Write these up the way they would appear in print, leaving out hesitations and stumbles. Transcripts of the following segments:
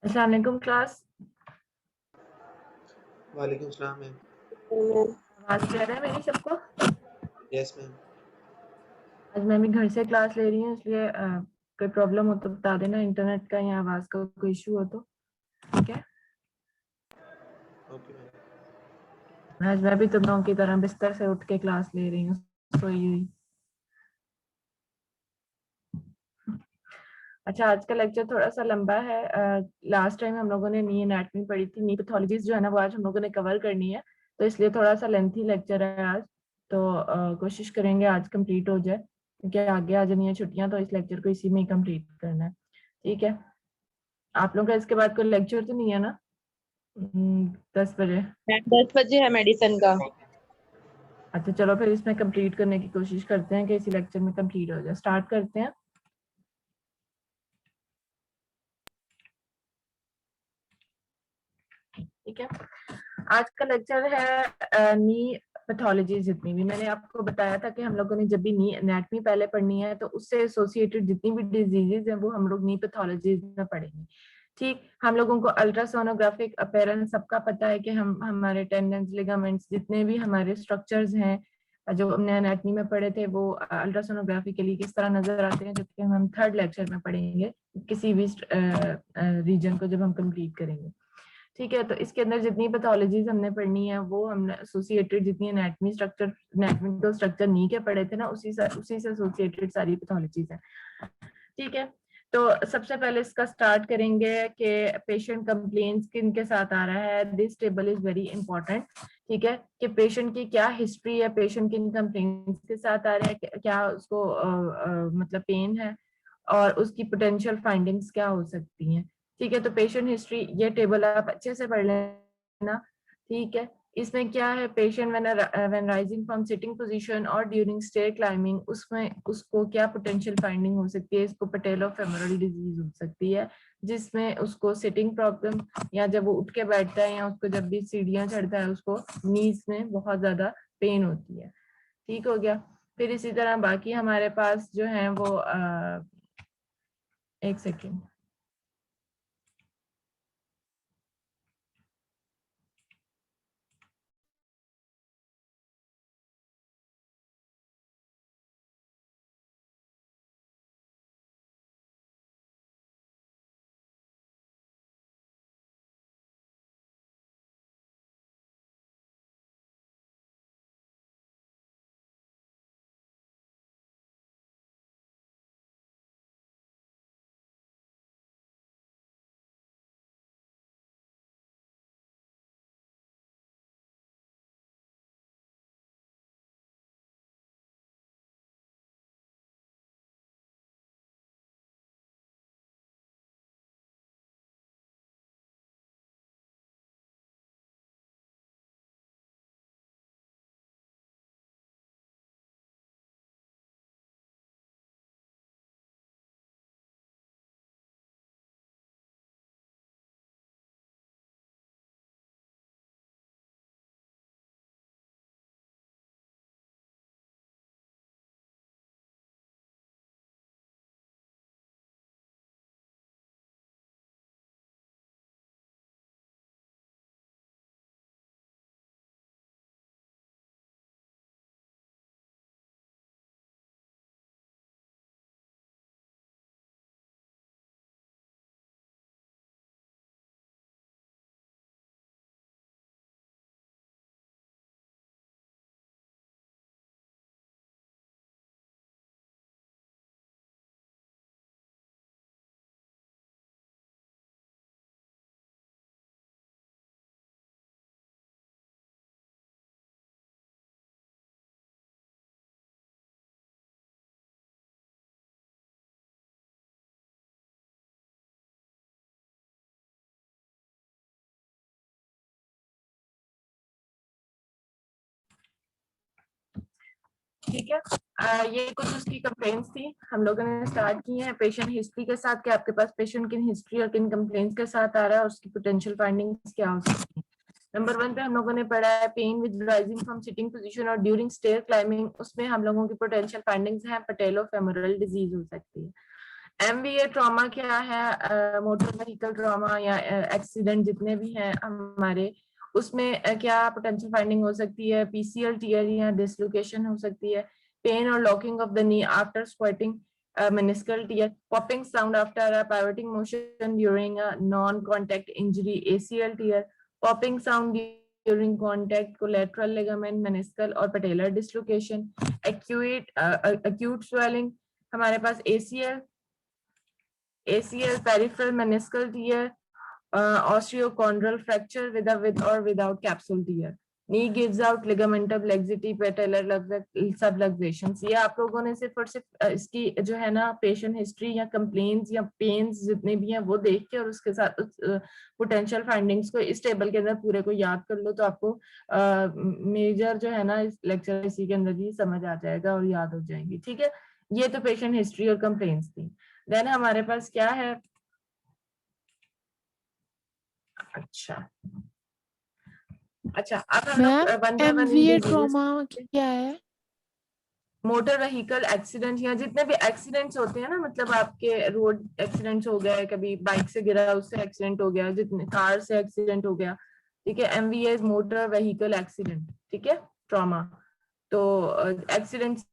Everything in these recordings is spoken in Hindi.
अस्सलाम वालेकुम क्लास। वालेकुम सलाम मैम। आवाज क्लियर है मेरी सबको? Yes ma'am. आज मैं भी घर से क्लास ले रही हूँ, इसलिए कोई प्रॉब्लम हो तो बता देना, इंटरनेट का या आवाज का कोई इशू हो तो। ठीक है। Okay ma'am. आज मैं भी तुम लोगों की तरह बिस्तर से उठ के क्लास ले रही हूँ, सोई हुई। अच्छा, आज का लेक्चर थोड़ा सा लंबा है। लास्ट टाइम हम लोगों ने नी एनाटमी पढ़ी थी, नी पैथोलॉजीज जो है ना वो आज हम लोगों ने कवर करनी है, तो इसलिए थोड़ा सा लेंथी लेक्चर है आज। तो कोशिश करेंगे आज कंप्लीट हो जाए, क्योंकि आगे आ जानी है छुट्टियां, तो इस लेक्चर को इसी में ही कंप्लीट करना है। ठीक है। आप लोगों का इसके बाद कोई लेक्चर तो नहीं है ना? 10 बजे। 10 बजे है मेडिसिन का। अच्छा चलो, फिर इसमें कंप्लीट करने की कोशिश करते हैं कि इसी लेक्चर में कंप्लीट हो जाए। स्टार्ट करते हैं। ठीक है। आज का लेक्चर है नी पैथोलॉजी। जितनी भी मैंने आपको बताया था कि हम लोगों ने जब भी नी एनाटमी पहले पढ़नी है, तो उससे एसोसिएटेड जितनी भी डिजीजेज हैं वो हम लोग नी पैथोलॉजी में पढ़ेंगे। ठीक, हम लोगों को अल्ट्रासोनोग्राफिक अपीयरेंस सबका पता है कि हम हमारे टेंडन्स, लिगामेंट्स, जितने भी हमारे स्ट्रक्चर्स हैं जो हमने एनाटमी में पढ़े थे, वो अल्ट्रासोनोग्राफी के लिए किस तरह नजर आते हैं, जो कि हम थर्ड लेक्चर में पढ़ेंगे किसी भी रीजन को जब हम कंप्लीट करेंगे। ठीक है। तो इसके अंदर जितनी पैथोलॉजीज हमने पढ़नी है वो हमने एसोसिएटेड जितनी एनाटमी स्ट्रक्चर, एनाटमिकल स्ट्रक्चर नी के पढ़े थे ना, उसी से एसोसिएटेड सारी पैथोलॉजीज हैं। ठीक है। तो सबसे पहले इसका स्टार्ट करेंगे कि पेशेंट कंप्लेंट्स किन के साथ आ रहा है। This table is very important. ठीक है, कि पेशेंट की क्या हिस्ट्री है, पेशेंट किन कंप्लेंट्स के साथ आ रहा है, क्या उसको मतलब पेन है, और उसकी पोटेंशियल फाइंडिंग्स क्या हो सकती हैं। ठीक है। तो पेशेंट हिस्ट्री, ये टेबल आप अच्छे से पढ़ लेना। ठीक है। इसमें क्या है, patient when rising from sitting position और ड्यूरिंग स्टेयर क्लाइंबिंग, उसमें उसको क्या पोटेंशियल फाइंडिंग हो सकती है। इसको पटेलोफेमोरल डिजीज हो सकती है, जिसमें उसको सिटिंग प्रॉब्लम, या जब वो उठ के बैठता है, या उसको जब भी सीढ़ियां चढ़ता है, उसको नीज में बहुत ज्यादा पेन होती है। ठीक हो गया। फिर इसी तरह बाकी हमारे पास जो है वो एक सेकेंड। ठीक है। ये कुछ उसकी कंप्लेंट्स थी, हम लोगों ने स्टार्ट की हैं पेशेंट हिस्ट्री के साथ, कि आपके पास पेशेंट किन हिस्ट्री और किन कंप्लेंट्स के साथ आ रहा है, और उसकी पोटेंशियल फाइंडिंग्स क्या हो सकती है। नंबर 1 पे हम लोगों ने पढ़ा है pain with rising from sitting position और ड्यूरिंग स्टेयर क्लाइंबिंग। उसमें हम लोगों की पोटेंशियल फाइंडिंग्स हैं पटेलोफेमोरल डिजीज हो सकती है। MVA ट्रॉमा क्या है? मोटर व्हीकल ट्रॉमा या एक्सीडेंट जितने भी हैं हमारे, उसमें क्या पोटेंशियल फाइंडिंग हो सकती है? PCL टीयर या डिसलोकेशन हो सकती है, पेन और locking of the knee after squatting, meniscal tear, popping sound after a pivoting motion during a non-contact injury, ACL tear, popping sound during contact, collateral ligament, meniscal और patellar dislocation, acute swelling, हमारे पास ACL peripheral meniscal tear, osteochondral fracture with or without capsule tear, knee gives out ligamental laxity, patellar subluxations। ये आप लोगों ने सिर्फ और सिर्फ इसकी जो है ना पेशेंट हिस्ट्री या कंप्लेन्स या पेन्स जितने भी हैं वो देख के और उसके साथ पोटेंशियल फाइंडिंग्स को इस टेबल के अंदर पूरे को याद कर लो, तो आपको मेजर जो है ना इस लेक्चर इसी के अंदर ही समझ आ जाएगा और याद हो जाएंगी। ठीक है, ये तो पेशेंट हिस्ट्री और कंप्लेन्स थी। देन हमारे पास क्या है? अच्छा अब हम लोग one by one MVA trauma क्या है? मोटर व्हीकल एक्सीडेंट या जितने भी एक्सीडेंट्स होते हैं ना, मतलब आपके रोड एक्सीडेंट्स हो गया, कभी बाइक से गिरा उससे एक्सीडेंट हो गया, जितने कार से एक्सीडेंट हो गया, ठीक है, MVA मोटर व्हीकल एक्सीडेंट, ठीक है, ट्रॉमा। तो एक्सीडेंट्स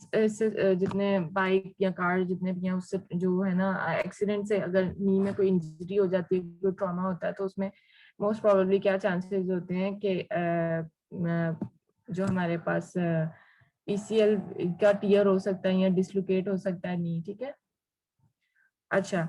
जितने बाइक या कार जितने भी हैं उससे जो है ना एक्सीडेंट से अगर नी में कोई इंजरी हो जाती है, कोई ट्रॉमा होता है, तो उसमें मोस्ट प्रोबेबली क्या चांसेस होते हैं कि जो हमारे पास PCL का टीयर हो सकता है या डिसलोकेट हो सकता है नी। ठीक है, अच्छा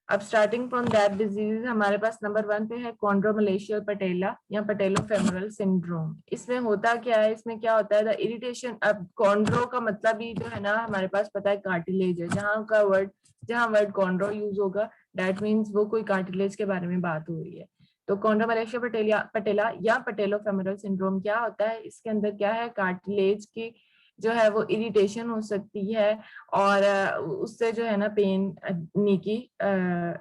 अब स्टार्टिंग फ्रॉम दैट डिजीज हमारे पास नंबर 1 पे है कॉन्ड्रोमलेशियल पटेला या पटेलोफेमोरल सिंड्रोम। इसमें होता क्या है? इसमें क्या होता है? The irritation. अब कॉन्ड्रो का मतलब ही जो है ना हमारे पास पता है कार्टिलेज है, जहाँ वर्ड कॉन्ड्रो यूज होगा दैट मीन्स वो कोई कार्टिलेज के बारे में बात हो रही है। तो कॉन्ड्रोमलेशिया पटेला या पटेलोफेमोरल सिंड्रोम क्या होता है? इसके अंदर क्या है? कार्टिलेज की जो है वो इरिटेशन हो सकती है और उससे जो है ना पेन नी की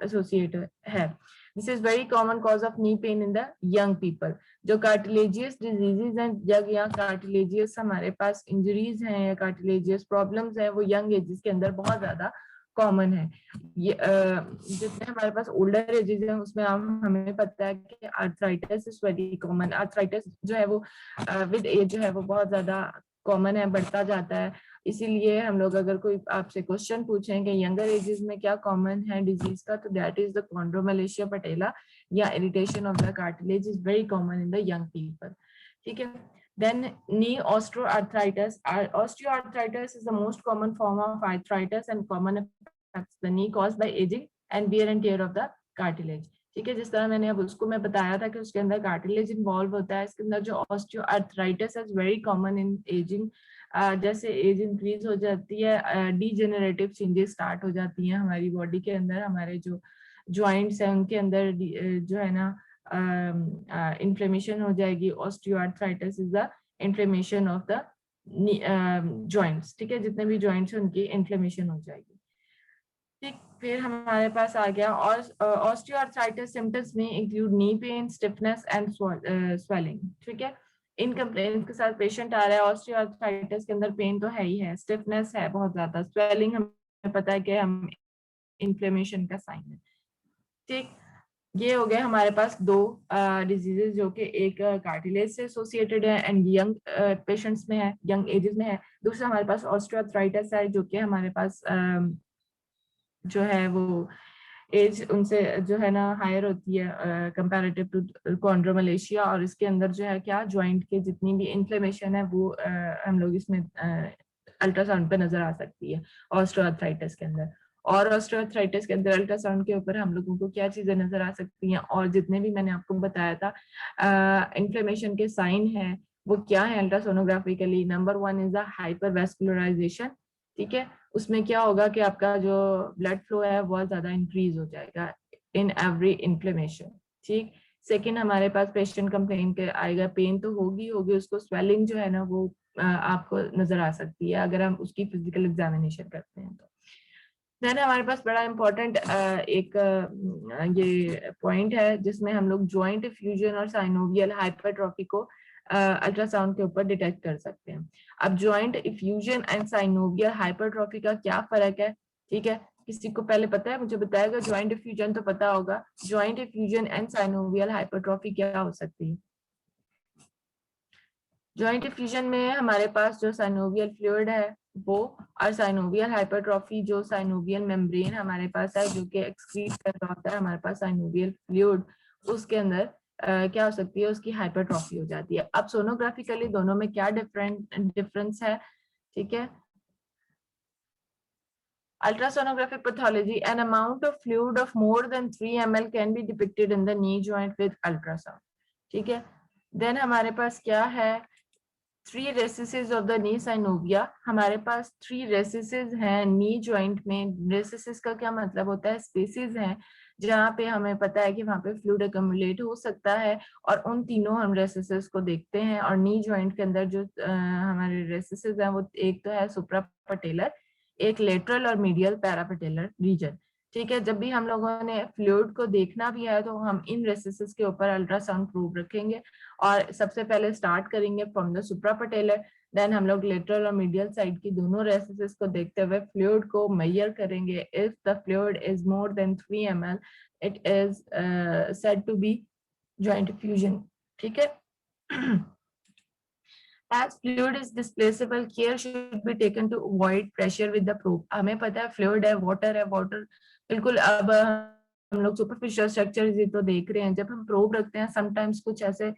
एसोसिएट है। This is very common cause of knee pain in the young people. जो कार्टिलेजियस डिजीजेज हैं जब या कार्टिलेजियस हमारे पास इंजरीज हैं या कार्टिलेजियस प्रॉब्लम्स हैं वो यंग एजेस के अंदर बहुत ज्यादा कॉमन है। ये जितने हमारे पास ओल्डर एजेस हैं उसमें हमें पता है कि arthritis is very common. Arthritis जो है वो विद एज जो है वो बहुत ज्यादा कॉमन है, बढ़ता जाता है। इसीलिए हम लोग अगर कोई आपसे क्वेश्चन पूछें कि यंगर एजेस में क्या कॉमन है डिजीज का, तो दैट इज द कॉन्ड्रोमलेशिया पटेला या irritation of the cartilage is very common in the young people. ठीक है, then knee osteoarthritis. Osteoarthritis is the most common form of arthritis and common affects the knee caused by aging and wear and tear of the cartilage. ठीक है, जिस तरह मैंने अब उसको मैं बताया था कि उसके अंदर कार्टिलेज इन्वॉल्व होता है, इसके अंदर जो osteoarthritis is very common in ageing. जैसे एज इंक्रीज हो जाती है डीजेनरेटिव चेंजेस स्टार्ट हो जाती हैं हमारी बॉडी के अंदर। हमारे जो जॉइंट्स हैं उनके अंदर जो है ना इन्फ्लेमेशन हो जाएगी। Osteoarthritis is the inflammation of the joints. ठीक है, जितने भी जॉइंट्स हैं उनकी इन्फ्लेमेशन हो जाएगी। ठीक, फिर हमारे पास आ गया और ऑस्टियोआर्थराइटिस सिम्पटम्स में include knee pain, stiffness and swelling. ठीक है, इन कंप्लेंट्स के साथ पेशेंट आ रहा है। ऑस्टियोआर्थराइटिस के अंदर पेन तो है ही है, स्टिफनेस है बहुत ज्यादा, स्वेलिंग हमें पता है कि हम इन्फ्लेमेशन का साइन है। ठीक, ये हो गए हमारे पास दो डिजीजेस जो कि एक कार्टिलेज से एसोसिएटेड है एंड यंग पेशेंट्स में है, यंग एजेस में है। दूसरा हमारे पास ऑस्टियोआर्थराइटिस है जो कि हमारे पास जो है वो एज उनसे जो है ना हायर होती है कंपैरेटिव टू कॉन्ड्रोमलेशिया, और इसके अंदर जो है क्या जॉइंट के जितनी भी इन्फ्लेमेशन है वो हम लोग इसमें अल्ट्रासाउंड पे नजर आ सकती है ऑस्टियोआर्थराइटिस के अंदर। और ऑस्टियोआर्थराइटिस के अंदर अल्ट्रासाउंड के ऊपर हम लोगों को क्या चीजें नजर आ सकती हैं, और जितने भी मैंने आपको बताया था इन्फ्लेमेशन के साइन है वो क्या है अल्ट्रासोनोग्राफी के लिए। Number 1 is the hypervascularization. ठीक है, उसमें क्या होगा कि आपका जो ब्लड फ्लो है बहुत ज्यादा इंक्रीज हो जाएगा इन एवरी इन्फ्लेमेशन। ठीक, सेकंड हमारे पास पेशेंट कंप्लेन के आएगा, पेन तो होगी उसको, स्वेलिंग जो है ना वो आपको नजर आ सकती है अगर हम उसकी फिजिकल एग्जामिनेशन करते हैं तो। देन हमारे पास बड़ा इंपॉर्टेंट एक ये पॉइंट है जिसमें हम लोग जॉइंट फ्यूजन और साइनोवियल हाइपरट्रॉफी को अल्ट्रासाउंड के ऊपर डिटेक्ट कर सकते हैं। अब joint effusion and synovial hypertrophy का क्या फर्क है? ठीक है, किसी को पहले पता है? मुझे बताएगा। ज्वाइंट डिफ्यूजन तो पता होगा। Joint diffusion and synovial hypertrophy क्या हो सकती है? ज्वाइंट डिफ्यूजन में हमारे पास जो साइनोवियल फ्लूइड है वो, और साइनोवियल हाइपरट्रॉफी जो साइनोवियल मेम्ब्रेन हमारे पास है जो कि एक्सक्रीट कर रहा होता है हमारे पास साइनोवियल फ्लूइड, उसके अंदर क्या हो सकती है? उसकी हाइपरट्रॉफी हो जाती है। अब सोनोग्राफिकली दोनों में क्या डिफरेंस है? ठीक है, ultrasonographic pathology, an amount of fluid of more than 3 ml can be depicted in the knee joint with ultrasound. ठीक है, देन हमारे पास क्या है? 3 रेसिसेस ऑफ द नी साइनोविया। हमारे पास 3 रेसिसेस हैं नी जॉइंट में। रेसिसेस का क्या मतलब होता है? स्पेसेस हैं जहाँ पे हमें पता है कि वहाँ पे फ्लूइड अक्यूमुलेट हो सकता है, और उन तीनों हम रेसिसेस को देखते हैं। और नी जॉइंट के अंदर जो हमारे रेसिसेस हैं वो एक तो है सुप्रापटेलर, एक लेटरल और मीडियल पैरापटेलर रीजन। ठीक है, जब भी हम लोगों ने फ्लूइड को देखना भी है तो हम इन रेसिसेस के ऊपर अल्ट्रासाउंड प्रूव रखेंगे, और सबसे पहले स्टार्ट करेंगे फ्रॉम द सुप्रापटेलर, देन हम लोग लेटरल और मीडियल साइड की दोनों रेसिसेस को देखते हुए फ्लूइड को मेजर करेंगे। If the fluid is more than 3 ml it is said to be joint effusion। ठीक है, as fluid is displaceable, care should be taken to avoid pressure with the probe। हमें पता है फ्लूइड है, वाटर बिल्कुल। अब हम लोग सुपरफिशियल स्ट्रक्चर्स ये तो देख रहे हैं, जब हम प्रोब रखते हैं समटाइम्स कुछ ऐसे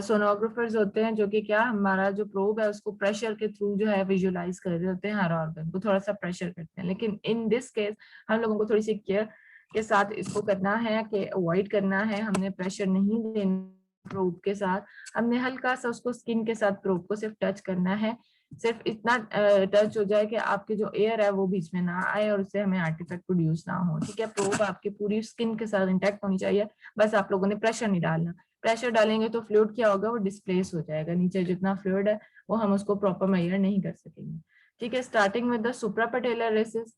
सोनोग्राफर्स होते हैं जो कि क्या, हमारा जो प्रोब है उसको प्रेशर के थ्रू जो है विजुअलाइज कर रहे होते हैं, हर ऑर्गन को थोड़ा सा प्रेशर करते हैं। लेकिन इन दिस केस हम लोगों को थोड़ी सी केयर के साथ इसको करना है कि अवॉइड करना है, हमने प्रेशर नहीं देना प्रोब के साथ, हमने हल्का सा उसको स्किन के साथ प्रोब को सिर्फ टच करना है। सिर्फ इतना टच हो जाए कि आपके जो एयर है वो बीच में ना आए और उससे हमें आर्टिफैक्ट प्रोड्यूस ना हो। ठीक है, प्रोब आपकी पूरी स्किन के साथ इंटैक्ट होनी चाहिए, बस आप लोगों ने प्रेशर नहीं डालना। प्रेशर डालेंगे तो फ्लूइड क्या होगा? वो डिस्प्लेस हो जाएगा, नीचे जितना फ्लूइड है वो हम उसको प्रॉपर मेजर नहीं कर सकेंगे। ठीक है, starting with the suprapatellar recess,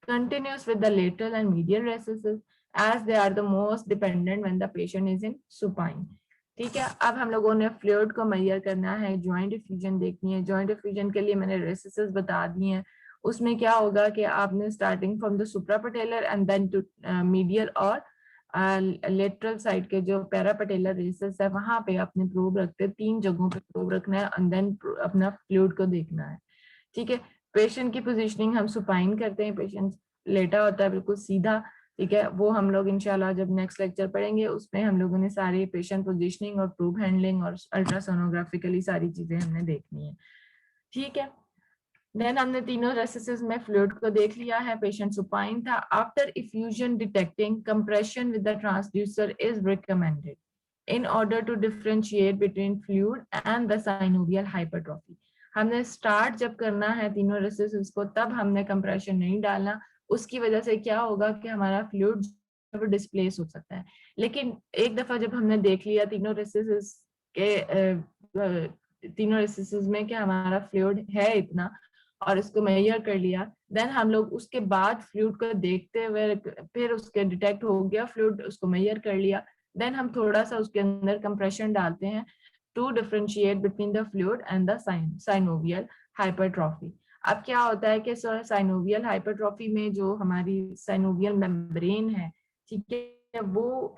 continuous with the lateral and medial recesses as they are the most dependent when the patient is in supine। ठीक है, अब हम लोगों ने फ्लूइड को मेजर करना है, जॉइंट डिफ्यूजन देखनी है। जॉइंट डिफ्यूजन के लिए मैंने रेसिसेस बता दी हैं। उसमें क्या होगा कि आपने starting from the suprapatellar and then to medial और लेटरल साइड के जो पैरापटेलर रेसेस है वहां पे अपने प्रोब रखते हैं, 3 जगहों पे प्रोब रखना है एंड देन अपना फ्लूइड को देखना है। ठीक है, पेशेंट की पोजीशनिंग हम सुपाइन करते हैं, पेशेंट लेटा होता है बिल्कुल सीधा। ठीक है, वो हम लोग इंशाल्लाह जब नेक्स्ट लेक्चर पढ़ेंगे उसमें हम लोगों ने सारी पेशेंट पोजीशनिंग और प्रूफ हैंडलिंग और अल्ट्रासोनोग्राफिकली सारी चीजें हमने देखनी है। ठीक है, देन हमने तीनों रेसिसेस में फ्लूइड को देख लिया है, पेशेंट सुपाइन था। After effusion detecting compression with the transducer is recommended in order to differentiate between fluid and the synovial hypertrophy. हमने स्टार्ट जब करना है तीनों रेसिसेस को तब हमने कंप्रेशन नहीं डालना, उसकी वजह से क्या होगा कि हमारा फ्लूइड डिस्प्लेस हो सकता है। लेकिन एक दफा जब हमने देख लिया तीनों रेसिसेस में कि हमारा फ्लूइड है इतना और इसको मेजर कर लिया, देन हम लोग उसके बाद फ्लूइड को देखते हुए फिर उसके डिटेक्ट हो गया फ्लूइड, उसको मेजर कर लिया, देन हम थोड़ा सा उसके अंदर कंप्रेशन डालते हैं to differentiate between the fluid and the synovial hypertrophy. अब क्या होता है कि साइनोवियल हाइपरट्रॉफी में जो हमारी साइनोवियल मेम्ब्रेन है, ठीक है, वो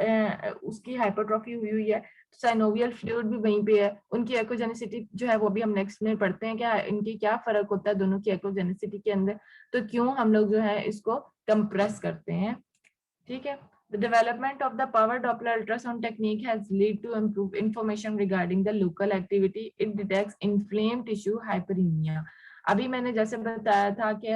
उसकी हाइपरट्रॉफी हुई है, साइनोवियल फ्लूइड भी वहीं पे है, उनकी एक्ोजेनिसिटी जो है वो भी हम नेक्स्ट में पढ़ते हैं क्या इनकी क्या फर्क होता है दोनों की एक्ोजेनिसिटी के अंदर, तो क्यों हम लोग जो है इसको कंप्रेस करते हैं। ठीक है, the development of the power Doppler ultrasound technique has led to improved information regarding the local activity, it detects inflamed tissue hyperemia। अभी मैंने जैसे बताया था कि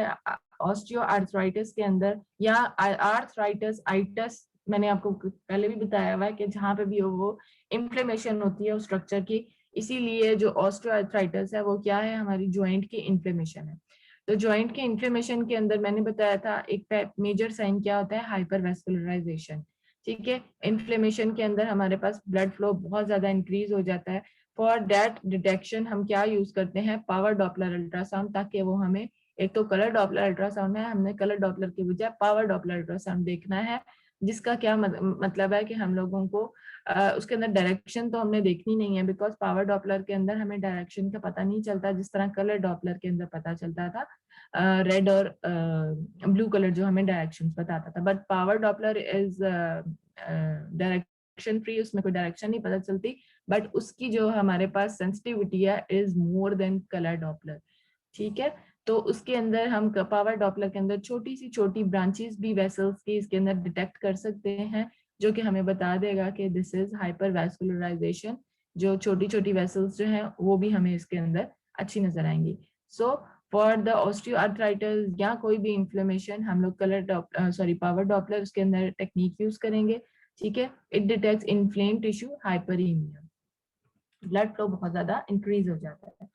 ऑस्टियोआर्थराइटिस के अंदर या आर्थराइटिस आइटिस, मैंने आपको पहले भी बताया हुआ है कि जहाँ पे भी हो वो इन्फ्लेमेशन होती है उस स्ट्रक्चर की, इसीलिए जो ऑस्टियोआर्थराइटिस है वो क्या है? हमारी ज्वाइंट की इन्फ्लेमेशन है। तो ज्वाइंट के इन्फ्लेमेशन के अंदर मैंने बताया था एक मेजर साइन क्या होता है? हाइपरवेस्कुलराइजेशन। ठीक है, इन्फ्लेमेशन के अंदर हमारे पास ब्लड फ्लो बहुत ज्यादा इंक्रीज हो जाता है। फॉर दैट डिटेक्शन हम क्या यूज करते हैं? पावर डॉपलर अल्ट्रासाउंड, ताकि वो हमें, एक तो कलर डॉपलर अल्ट्रासाउंड है, हमने कलर डॉपलर के बजाय पावर डॉपलर अल्ट्रासाउंड देखना है जिसका क्या मतलब है कि हम लोगों को उसके अंदर डायरेक्शन तो हमने देखनी नहीं है, बिकॉज पावर डॉपलर के अंदर हमें डायरेक्शन का पता नहीं चलता जिस तरह कलर डॉपलर के अंदर पता चलता था, रेड और ब्लू कलर जो हमें डायरेक्शन बताता था। But power Doppler is direction free, उसमें कोई डायरेक्शन नहीं पता चलती, बट उसकी जो हमारे पास सेंसिटिविटी है is more then colour Doppler. ठीक है, तो उसके अंदर हम पावर डॉपलर के अंदर छोटी सी छोटी ब्रांचेस भी वेसल्स की इसके अंदर डिटेक्ट कर सकते हैं, जो कि हमें बता देगा कि दिस इज हाइपरवैस्कुलराइजेशन। जो छोटी छोटी वेसल्स जो हैं वो भी हमें इसके अंदर अच्छी नजर आएंगी। सो फॉर द ऑस्टियोआर्थराइटिस या कोई भी इन्फ्लेमेशन हम लोग पावर डॉपलर उसके अंदर टेक्निक यूज करेंगे। ठीक है, it detects inflame tissue hyperaemia, blood flow बहुत ज्यादा इंक्रीज हो जाता है।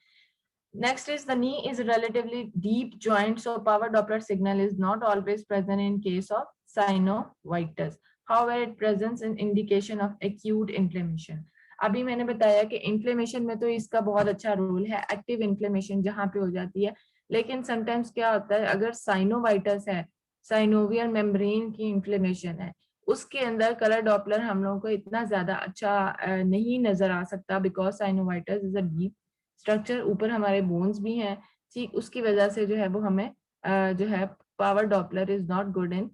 Next is the knee is a relatively deep joint, so power Doppler signal is not always present in case of synovitis. However, it presents an indication of acute inflammation. अभी मैंने बताया कि इन्फ्लेमेशन में तो इसका बहुत अच्छा रोल है, एक्टिव इन्फ्लेमेशन जहाँ पे हो जाती है, लेकिन समटाइम्स क्या होता है अगर साइनोवाइटस है, साइनोवियल मेम्ब्रेन की इन्फ्लेमेशन है, उसके अंदर कलर डॉपलर हम लोगों को इतना ज्यादा अच्छा नहीं नजर आ सकता, because synovitis is a deep structure, ऊपर हमारे बोन्स भी हैं। ठीक, उसकी वजह से जो है वो हमें जो है power Doppler is not good in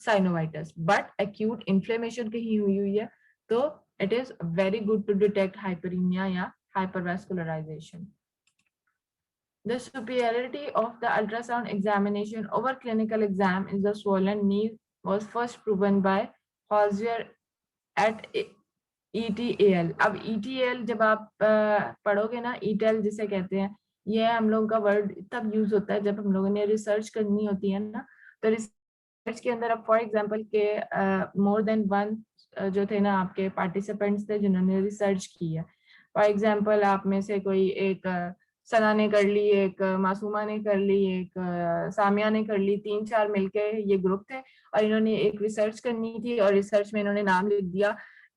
synovitis, but acute inflammation कहीं हुई हुई है तो it is very good to detect hyperaemia या hypervascularisation. The superiority of the ultrasound examination over clinical exam in the swollen knee was first proven by Hosier at ETAL। अब ETAL जब आप पढ़ोगे ना, ETAL जिसे कहते हैं, ये हम लोगों का वर्ड तब यूज होता है जब हम लोगों ने रिसर्च करनी होती है ना, तो रिसर्च के अंदर अब फॉर एग्जांपल के मोर देन वन जो थे ना आपके पार्टिसिपेंट्स थे जिन्होंने रिसर्च की है। फॉर एग्जांपल आप में से कोई एक सना ने कर ली, एक मासूमा ने कर ली, एक सामिया ने कर ली, 3-4 मिलके ये ग्रुप थे और इन्होंने एक रिसर्च करनी थी और रिसर्च में इन्होंने नाम लिख दिया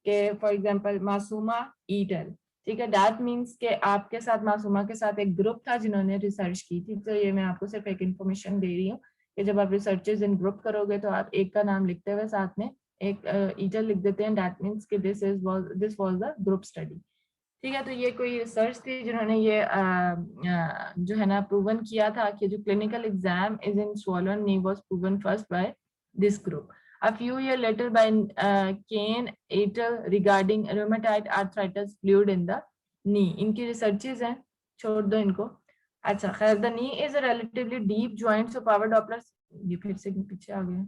कि फॉर एग्जांपल मासूमा ईटल। ठीक है, दैट मीन्स के आपके साथ मासूमा के साथ एक ग्रुप था जिन्होंने रिसर्च की थी। तो ये मैं आपको सिर्फ एक इन्फॉर्मेशन दे रही हूँ कि जब आप रिसर्चेस इन ग्रुप करोगे तो आप एक का नाम लिखते हुए साथ में एक ईटल लिख देते हैं, दैट मीन्स कि this was the group study. ठीक है, तो ये कोई रिसर्च थी जिन्होंने ये जो है ना प्रूवन किया था कि जो clinical exam is in swollen knee was proven first by this group. A few years later by Kane et al. Regarding rheumatoid arthritis fluid in the knee, इनकी रिसर्चेज हैं, छोड़ दो इनको। अच्छा खैर, the knee is a relatively deep joint, so power Doppler, ये फिर से पीछे आ गए।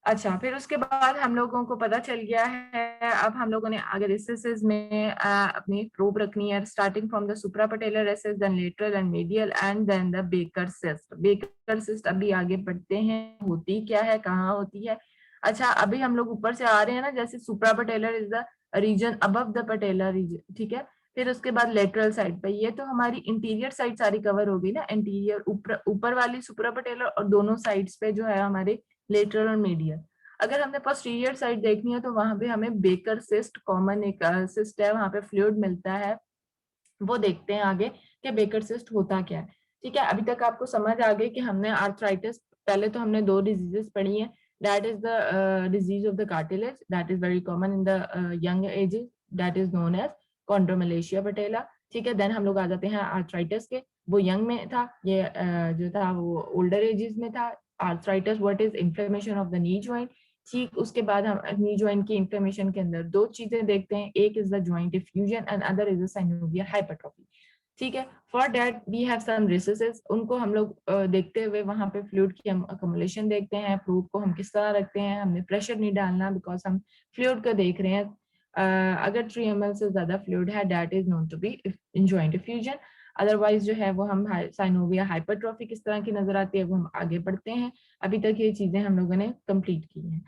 अच्छा, फिर उसके बाद हम लोगों को पता चल गया है, अब हम लोगों ने अगर रेसेस में अपनी प्रोब रखनी है, starting from the suprapatellar recess, then lateral and medial and then the Baker cyst. Baker cyst अभी आगे बढ़ते हैं, होती क्या है, कहाँ होती है। अच्छा, अभी हम लोग ऊपर से आ रहे हैं ना, जैसे suprapatellar is the region above the patellar region. ठीक है, फिर उसके बाद लेटरल साइड पे, ये तो हमारी इंटीरियर साइड सारी कवर होगी ना, इंटीरियर ऊपर वाली सुप्रापटेलर और दोनों साइड्स पे जो है हमारे लेटरल और मीडियल। अगर हमने पोस्टीरियर साइड देखनी है तो वहां पे हमें बेकर सिस्ट, कॉमन एक सिस्ट है, वहां पे फ्लूइड मिलता है, वो देखते हैं आगे कि बेकर सिस्ट होता क्या है। ठीक है, अभी तक आपको समझ आ गई कि हमने आर्थराइटिस, पहले तो हमने 2 डिजीजेस पढ़ी हैं, that is the disease of the cartilage, that is very common in the young ages, that is known as chondromalacia patella. ठीक है, देन हम लोग आ जाते हैं आर्थराइटिस के, वो यंग में था, ये जो था वो ओल्डर एजेस में था। Arthritis what is inflammation of the knee joint. ठीक, उसके बाद हम नी जॉइंट की इन्फ्लेमेशन के अंदर 2 चीजें देखते हैं, एक is the joint diffusion and other is the synovial hypertrophy. ठीक है, for that we have some recesses, उनको हम लोग देखते हुए वहां पे फ्लूइड की हम अकोमुलेशन देखते हैं, प्रूफ को हम किस तरह रखते हैं, हमने प्रेशर नहीं डालना बिकॉज हम फ्लूइड को देख रहे हैं। अगर 3 ml से ज्यादा फ्लूइड है, that is known to be in joint diffusion. Otherwise जो है वो हम साइनोवियल हाइपरट्रॉफी किस तरह की नजर आती है वो हम आगे बढ़ते हैं। अभी तक ये चीजें हम लोगों ने कंप्लीट की हैं।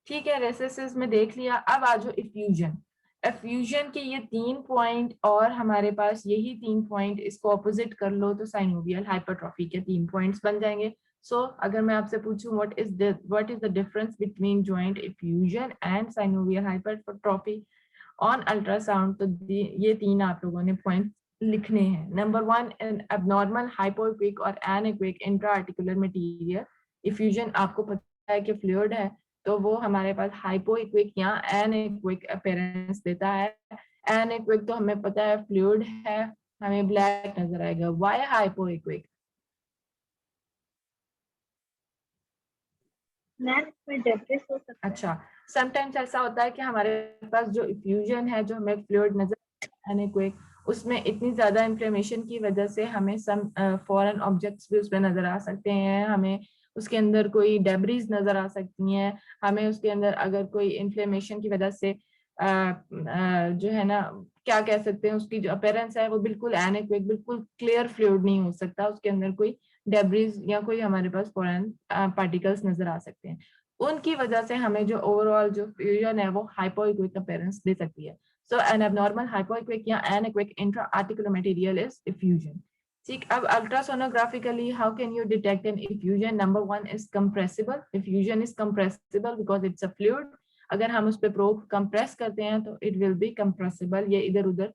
ठीक है, रेसेसिस में देख लिया, अब आ जाओ इफ्यूजन। इफ्यूजन के ये 3 पॉइंट और हमारे पास यही 3 पॉइंट, इसको ऑपोजिट कर लो तो साइनोवियल हाइपरट्रॉफी के 3 पॉइंट्स बन जाएंगे। सो अगर मैं आपसे पूछूं what is the difference between joint effusion and synovial hypertrophy on ultrasound, तो ये 3 आप लोगों ने पॉइंट लिखने हैं। नंबर 1, एन एबनॉर्मल हाइपोइक्विक और एनेक्विक इंट्रा आर्टिकुलर मटेरियल इफ्यूजन आपको है कि फ्लूइड है तो वो हमारे पास हाइपोइक्विक या एनेक्विक अपीयरेंस देता है। एनेक्विक तो हमें पता है फ्लूइड है, हमें ब्लैक नजर आएगा। व्हाई हाइपोइक्विक? अच्छा, समटाइम्स ऐसा होता है कि हमारे पास जो इफ्यूजन है, जो हमें फ्लूइड नजर एनेक्विक, उसमें इतनी ज्यादा इंफ्लेमेशन की वजह से हमें सम फॉरेन ऑब्जेक्ट्स भी उसमें नजर आ सकते हैं, हमें उसके अंदर कोई डेब्रीज नजर आ सकती हैं, हमें उसके अंदर अगर कोई इंफ्लेमेशन की वजह से जो है ना, क्या कह सकते हैं, उसकी जो अपीयरेंस है वो बिल्कुल एनेक्विक, बिल्कुल क्लियर फ्लूइड नहीं हो सकता, उसके अंदर कोई डेब्रीज या कोई हमारे पास फॉरेन पार्टिकल्स नजर आ सकते हैं। उनकी वजह से हमें जो ओवरऑल जो फ्यूजन है वो हाइपोइक्विक अपीयरेंस दे सकती है। सो एन एबनॉर्मल हाइपोइक्विक या anechoic intra articular material is effusion. ठीक, अब ultrasonographically how can you detect an effusion? Number one is compressible. Effusion is compressible because it's a fluid. अगर हम उस पर प्रोब कंप्रेस करते हैं तो इट विल बी कंप्रेसिबल, ये इधर उधर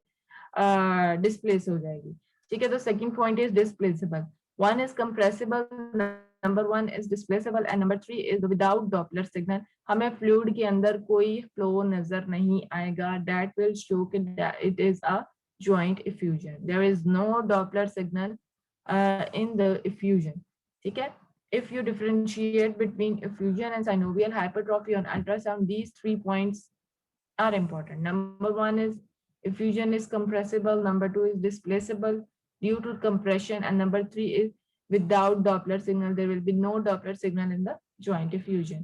डिस्प्लेस हो जाएगी। ठीक है, तो second point is displaceable. One is compressible, number one is displaceable and number three is without Doppler signal. हमें फ्लूइड के अंदर कोई फ्लो नजर नहीं आएगा, दैट विल शो कि it is a joint effusion. There is no Doppler signal in the effusion. ठीक है, if you differentiate between effusion and synovial hypertrophy on ultrasound, these 3 points are important. Number one is effusion is compressible, number two is displaceable due to compression, and number three is without Doppler signal. There will be no Doppler signal in the joint effusion.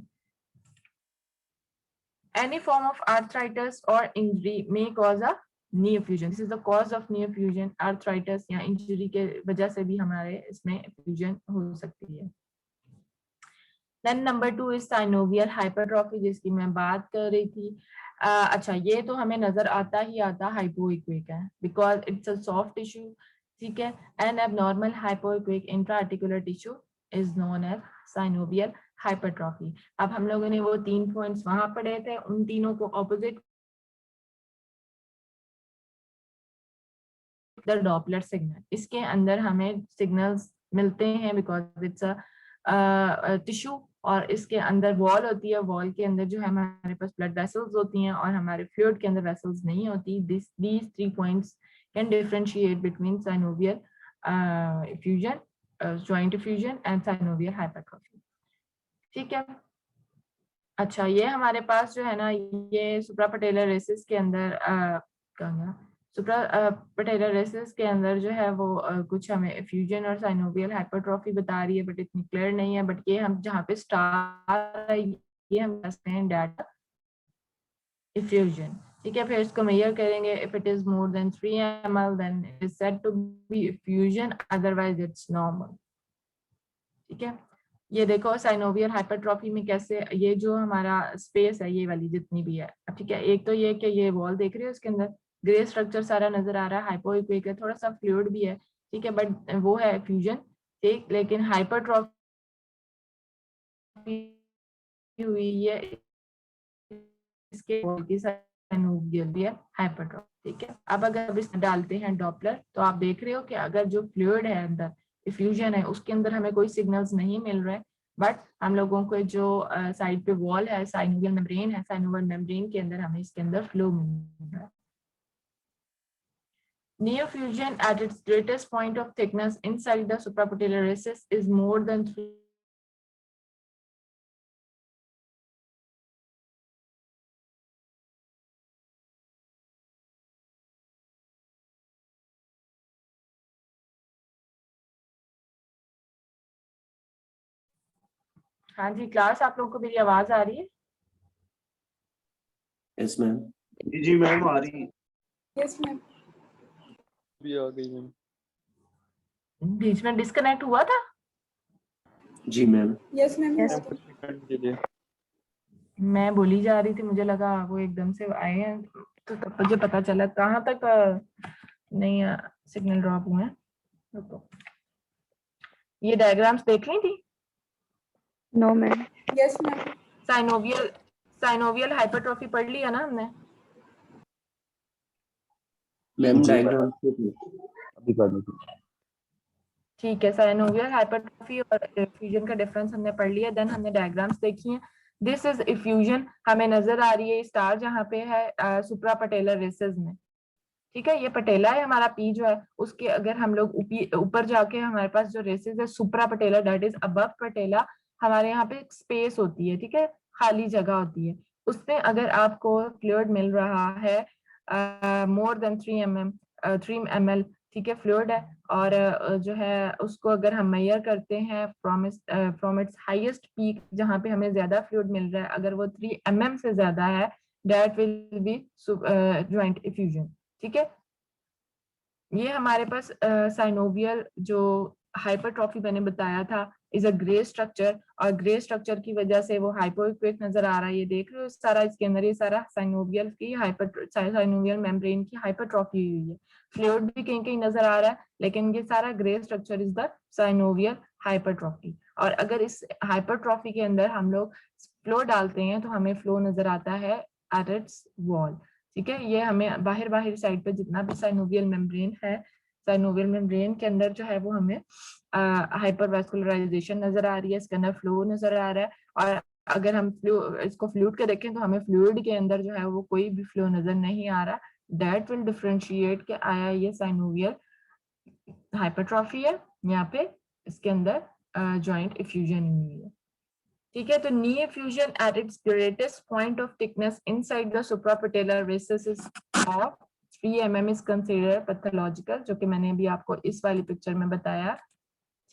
Any form of arthritis or injury may cause a knee effusion. This is the cause of knee effusion. Arthritis या injury के वजह से भी हमारे इसमें effusion हो सकती है। Then number two is synovial hypertrophy, जिसकी मैं बात कर रही थी। अच्छा, ये तो हमें नजर आता ही आता हाइपोइक्विक है because it's a soft tissue, ठीक है। An abnormal hypoequic intra-articular tissue is known as synovial hypertrophy. अब हम लोगों ने वो 3 पॉइंट्स वहां पढ़े थे, उन तीनों को ऑपोजिट द डॉपलर सिग्नल। इसके अंदर हमें सिग्नल्स मिलते हैं बिकॉज इट्स अ टिश्यू, और इसके अंदर वॉल होती है, वॉल के अंदर जो है हमारे पास ब्लड वेसल्स होती हैं और हमारे फ्लूइड के अंदर वेसल्स नहीं होती। these 3 points can differentiate between synovial effusion, joint effusion and synovial hypertrophy. ठीक है, अच्छा, ये हमारे पास जो है ना, ये सुप्रापटेलर रेसिस के अंदर सुप्रापटेलर रेसिस के अंदर जो है वो कुछ हमें एफ्यूजन और साइनोवियल हाइपरट्रॉफी बता रही है, बट इतनी क्लियर नहीं है। बट ये हम जहाँ पे स्टार है, ये हम कहते हैं डाटा एफ्यूजन। ठीक है, फिर इसको मेजर करेंगे। If it is more than 3 ml then it is said to be effusion, otherwise it's normal. ठीक है, ये देखो साइनोवियल हाइपरट्रॉफी में कैसे ये जो हमारा स्पेस है, ये वाली जितनी भी है, ठीक है, एक तो ये कि ये वॉल देख रहे हो, उसके अंदर ग्रे स्ट्रक्चर सारा नजर आ रहा है, हाइपोइक्विक है, थोड़ा सा फ्लूइड भी है, ठीक है, बट वो है फ्यूजन, ठीक। लेकिन हाइपरट्रॉफी हुई है इसके वॉल की साइनोवियल भी है हाइपरट्रॉफी। ठीक है, अब अगर इसमें डालते हैं डॉपलर, तो आप देख रहे हो कि अगर जो फ्लूइड है अंदर इफ्यूजन है, उसके अंदर हमें कोई सिग्नल्स नहीं मिल रहे, बट हम लोगों को जो साइड पे वॉल है, साइनोवियल मेम्ब्रेन है, साइनोवियल मेम्ब्रेन के अंदर हमें इसके अंदर फ्लो मिल रहा है। Neofusion at its greatest point of thickness inside the suprapatellar recess is more than 3 हाँ जी, क्लास आप लोगों को मेरी आवाज आ रही है? Yes ma'am. जी मैम आ रही है। Yes ma'am. भी आ गई मैम। बीच में डिस्कनेक्ट हुआ था? जी मैम। Yes ma'am. मैं बोली जा रही थी, मुझे लगा वो एकदम से आए हैं, तो तब मुझे पता चला कहाँ तक नहीं सिग्नल ड्रॉप हुए हैं। तो ये डायग्राम्स देख ली थी? No ma'am. Yes ma'am. Synovial hypertrophy पढ़ लिया ना हमने? मैम डायग्राम अभी कर दी। ठीक है, साइनोवियल हाइपरट्रॉफी और इफ्यूजन का डिफरेंस हमने पढ़ लिया। देन हमने डायग्राम्स देखी हैं। दिस इज इफ्यूजन, हमें नजर आ रही है स्टार जहाँ पे है सुप्रा पटेलर रेसेस में। ठीक है, ये पटेला है हमारा पी जो है, उसके अगर हम लोग ऊपर जाके हमारे पास जो रेसेस है सुप्रा पटेला, दैट इज अबव पटेला, हमारे यहाँ पे स्पेस होती है, ठीक है, खाली जगह होती है। उसमें अगर आपको फ्लूइड मिल रहा है मोर देन 3 ml, ठीक है, फ्लूइड है, और जो है उसको अगर हम मेजर करते हैं फ्रॉम इट्स हाईएस्ट पीक, जहाँ पे हमें ज्यादा फ्लूइड मिल रहा है, अगर वो 3 mm से ज्यादा है, that will be joint effusion. ठीक है, ये हमारे पास साइनोवियल जो हाइपरट्रॉफी मैंने बताया था इज अ ग्रे स्ट्रक्चर, और ग्रे स्ट्रक्चर की वजह से वो हाइपोइक्विक नजर आ रहा है। ये देख रहे हो सारा, इसके अंदर ये सारा साइनोवियल की साइनोवियल मेम्ब्रेन की हाइपरट्रॉफी हुई है। फ्लूइड भी कहीं कहीं नजर आ रहा है, लेकिन ये सारा grey structure is the synovial hypertrophy. और अगर इस हाइपरट्रॉफी के अंदर हम लोग फ्लो डालते हैं तो हमें फ्लो नजर आता है एट इट्स वॉल। ठीक है, ये हमें बाहर साइड पे जितना भी साइनोवियल मेम्ब्रेन है, साइनोवियल मेम्ब्रेन के अंदर जो है वो हमें हाइपरवास्कुलराइजेशन नजर आ रही है, इसके अंदर फ्लो नजर आ रहा है। और अगर हम इसको फ्लूइड के देखें तो हमें फ्लूइड के अंदर जो है वो कोई भी फ्लो नजर नहीं आ रहा। दैट विल डिफरेंशिएट कि आया ये साइनोवियल हाइपरट्रॉफी है, यहाँ पे इसके अंदर जॉइंट इफ्यूजन हुई है। ठीक है, तो नी effusion at its greatest point of thickness inside the suprapatellar recesses of 3 mm is considered pathological, जो कि मैंने अभी आपको इस वाली पिक्चर में बताया।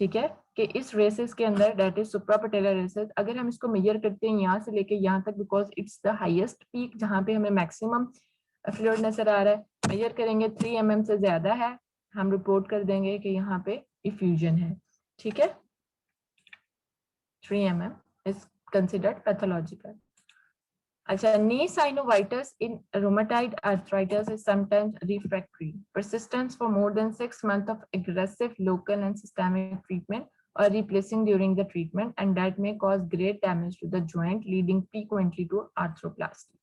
ठीक है, कि इस रेसेस के अंदर दैट इज सुप्रापटेलर रेसेस, अगर हम इसको मेजर करते हैं यहाँ से लेके यहाँ तक, because it's the highest peak जहाँ पे हमें मैक्सिमम फ्लूइड नजर आ रहा है, मेजर करेंगे 3 mm से ज्यादा है, हम रिपोर्ट कर देंगे कि यहाँ पे इफ्यूजन है। ठीक है, 3 mm is considered pathological. अच्छा, knee synovitis in rheumatoid arthritis is sometimes refractory. Persistence for more than 6 months of aggressive local and systemic treatment or replacing during the treatment, and that may cause great damage to the joint, leading frequently to arthroplasty.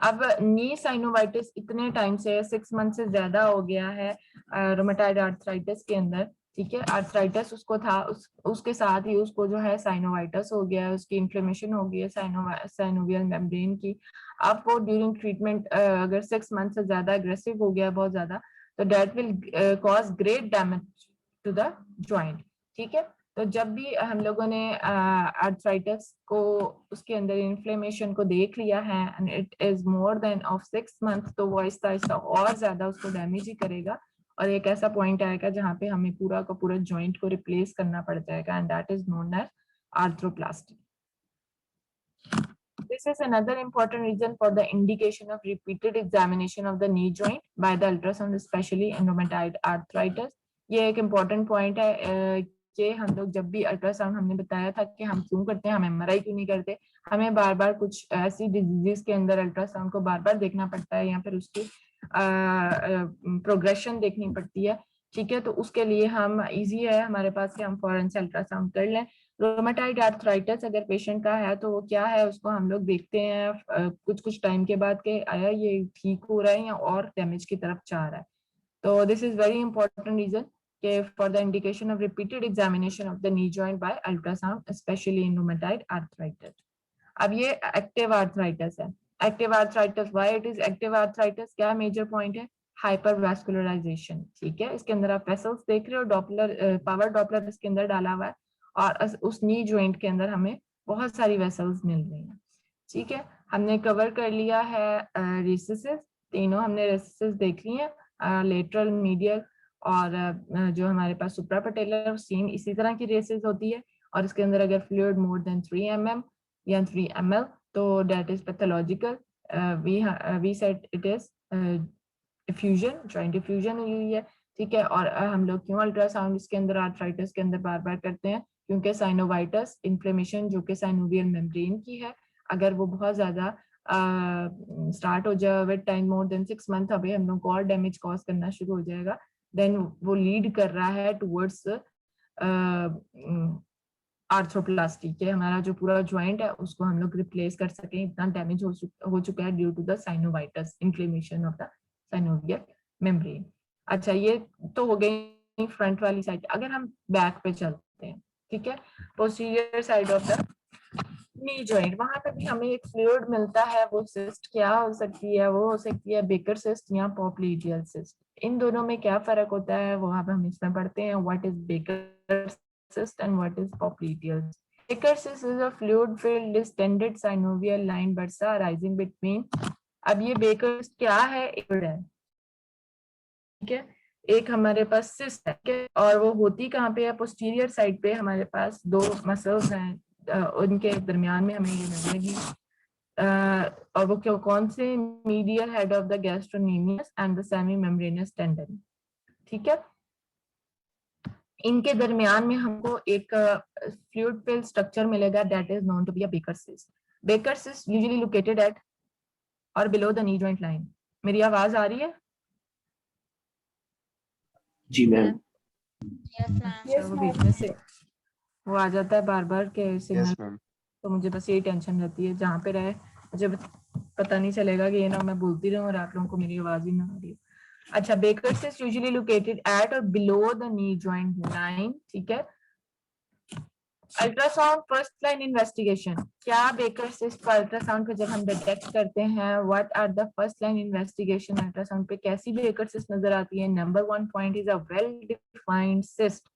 अब नी साइनोवाइटिस इतने टाइम से 6 मंथ से ज्यादा हो गया है रोमेटाइड आर्थराइटिस के अंदर। ठीक है, आर्थराइटिस उसको था, उसके साथ ही उसको जो है साइनोवाइटिस हो गया है, उसकी इन्फ्लेमेशन हो गई है साइनोवियल मेम्ब्रेन की। अब वो ड्यूरिंग ट्रीटमेंट अगर 6 मंथ से ज्यादा एग्रेसिव हो गया बहुत ज्यादा, तो that will cause great damage to the joint. ठीक है, तो जब भी हम लोगों ने आर्थराइटिस को उसके अंदर इन्फ्लेमेशन को देख लिया है and it is more then of 6 month, तो वो आहिस्ता आहिस्ता और ज्यादा उसको डैमेज ही करेगा, और एक ऐसा पॉइंट आएगा जहाँ पे हमें पूरा का पूरा जॉइंट को रिप्लेस करना पड़ जाएगा, and that is known as arthroplasty. This is another important reason for the indication of repeated examination of the knee joint by the ultrasound, especially in rheumatoid arthritis. ये एक important point है कि हम लोग जब भी अल्ट्रासाउंड, हमने बताया था कि हम क्यों करते हैं, हम एमआरआई क्यों नहीं करते, हमें बार बार कुछ ऐसी डिजीजेस के अंदर अल्ट्रासाउंड को बार बार देखना पड़ता है या फिर उसकी प्रोग्रेशन देखनी पड़ती है। ठीक है, तो उसके लिए हम इजी है हमारे पास कि हम फौरन से अल्ट्रासाउंड कर लें। रोमेटाइड आर्थराइटिस अगर पेशेंट का है तो वो क्या है, उसको हम लोग देखते हैं कुछ टाइम के बाद के आया ये ठीक हो रहा है या और डैमेज की तरफ जा रहा है। तो this is very important reason for the indication of repeated examination of the knee joint by ultrasound, especially in rheumatoid arthritis. अब ये active arthritis है। Active arthritis, why it is active arthritis? क्या major point है? Hypervascularization। ठीक है, इसके अंदर आप vessels देख रहे हो, डॉपलर पावर डॉपलर इसके अंदर डाला हुआ है, और उस नी जॉइंट के अंदर हमें बहुत सारी वेसल्स मिल रही हैं। ठीक है, हमने कवर कर लिया है रेसिसेस, तीनों हमने रेसिसेस देख ली हैं, लेटरल, मीडियल और जो हमारे पास सुप्रापटेलर, सेम इसी तरह की रेसेस होती है, और इसके अंदर अगर फ्लूइड मोर देन 3 mm या 3 ml तो that is pathological. We said it is effusion, joint effusion हुई है। ठीक है, और हम लोग क्यों अल्ट्रासाउंड इसके अंदर आर्थराइटिस के अंदर बार बार करते हैं, क्योंकि साइनोवाइटिस इन्फ्लेमेशन जो कि साइनोवियल मेम्ब्रेन की है, अगर वो बहुत ज्यादा स्टार्ट हो जाए with time more than 6 month, अभी हम लोग को और डैमेज कॉज करना शुरू हो जाएगा, देन वो लीड कर रहा है टुवर्ड्स आर्थ्रोप्लास्टी के, हमारा जो पूरा जॉइंट है उसको हम लोग रिप्लेस कर सकें, इतना डैमेज हो चुका है due to the synovitis, inflammation of the synovial membrane. अच्छा, ये तो हो गई फ्रंट वाली साइड, अगर हम बैक पे चलते हैं, ठीक है, posterior side of the knee joint, वहां पे भी हमें एक फ्लूइड मिलता है। वो सिस्ट क्या हो सकती है? वो हो सकती है बेकर सिस्ट या पॉप्लीडियल सिस्ट। इन दोनों में क्या फर्क होता है वहां पे हम इसमें पढ़ते हैं। What is Baker cyst and what is popliteal? Baker cyst is a fluid filled distended synovial line bursa arising between. अब ये बेकर क्या है? ठीक है, एक हमारे पास सिस्ट है और वो होती कहाँ पे है? पोस्टीरियर साइड पे हमारे पास दो मसल्स हैं, उनके दरमियान में हमें ये मिलेगी। और वो क्यों कौन से? Medial head of the gastrocnemius and the semi membranes tendon. ठीक है, इनके दरमियान में हमको एक फ्लूइड फिल्ड स्ट्रक्चर मिलेगा that is known to be a Baker cyst. Baker cyst usually located at or below the knee joint line. मेरी आवाज आ रही है? जी मैम। Yes, वो ma'am. बीच में से वो आ जाता है बार बार के सिग्नल। Yes ma'am. तो मुझे बस यही टेंशन रहती है, जहाँ पे रहे मुझे पता नहीं चलेगा कि ये ना मैं बोलती रहूं और आप लोगों को मेरी आवाज ही ना आ रही हो। अच्छा, Baker cyst usually located at or below the knee joint line. ठीक है, अल्ट्रासाउंड फर्स्ट लाइन इन्वेस्टिगेशन। क्या बेकर सिस्ट को अल्ट्रासाउंड पे जब हम डिटेक्ट करते हैं, what are the first line investigation? Ultrasound पे कैसी बेकर सिस्ट नजर आती है? Number 1 point is a well defined cyst,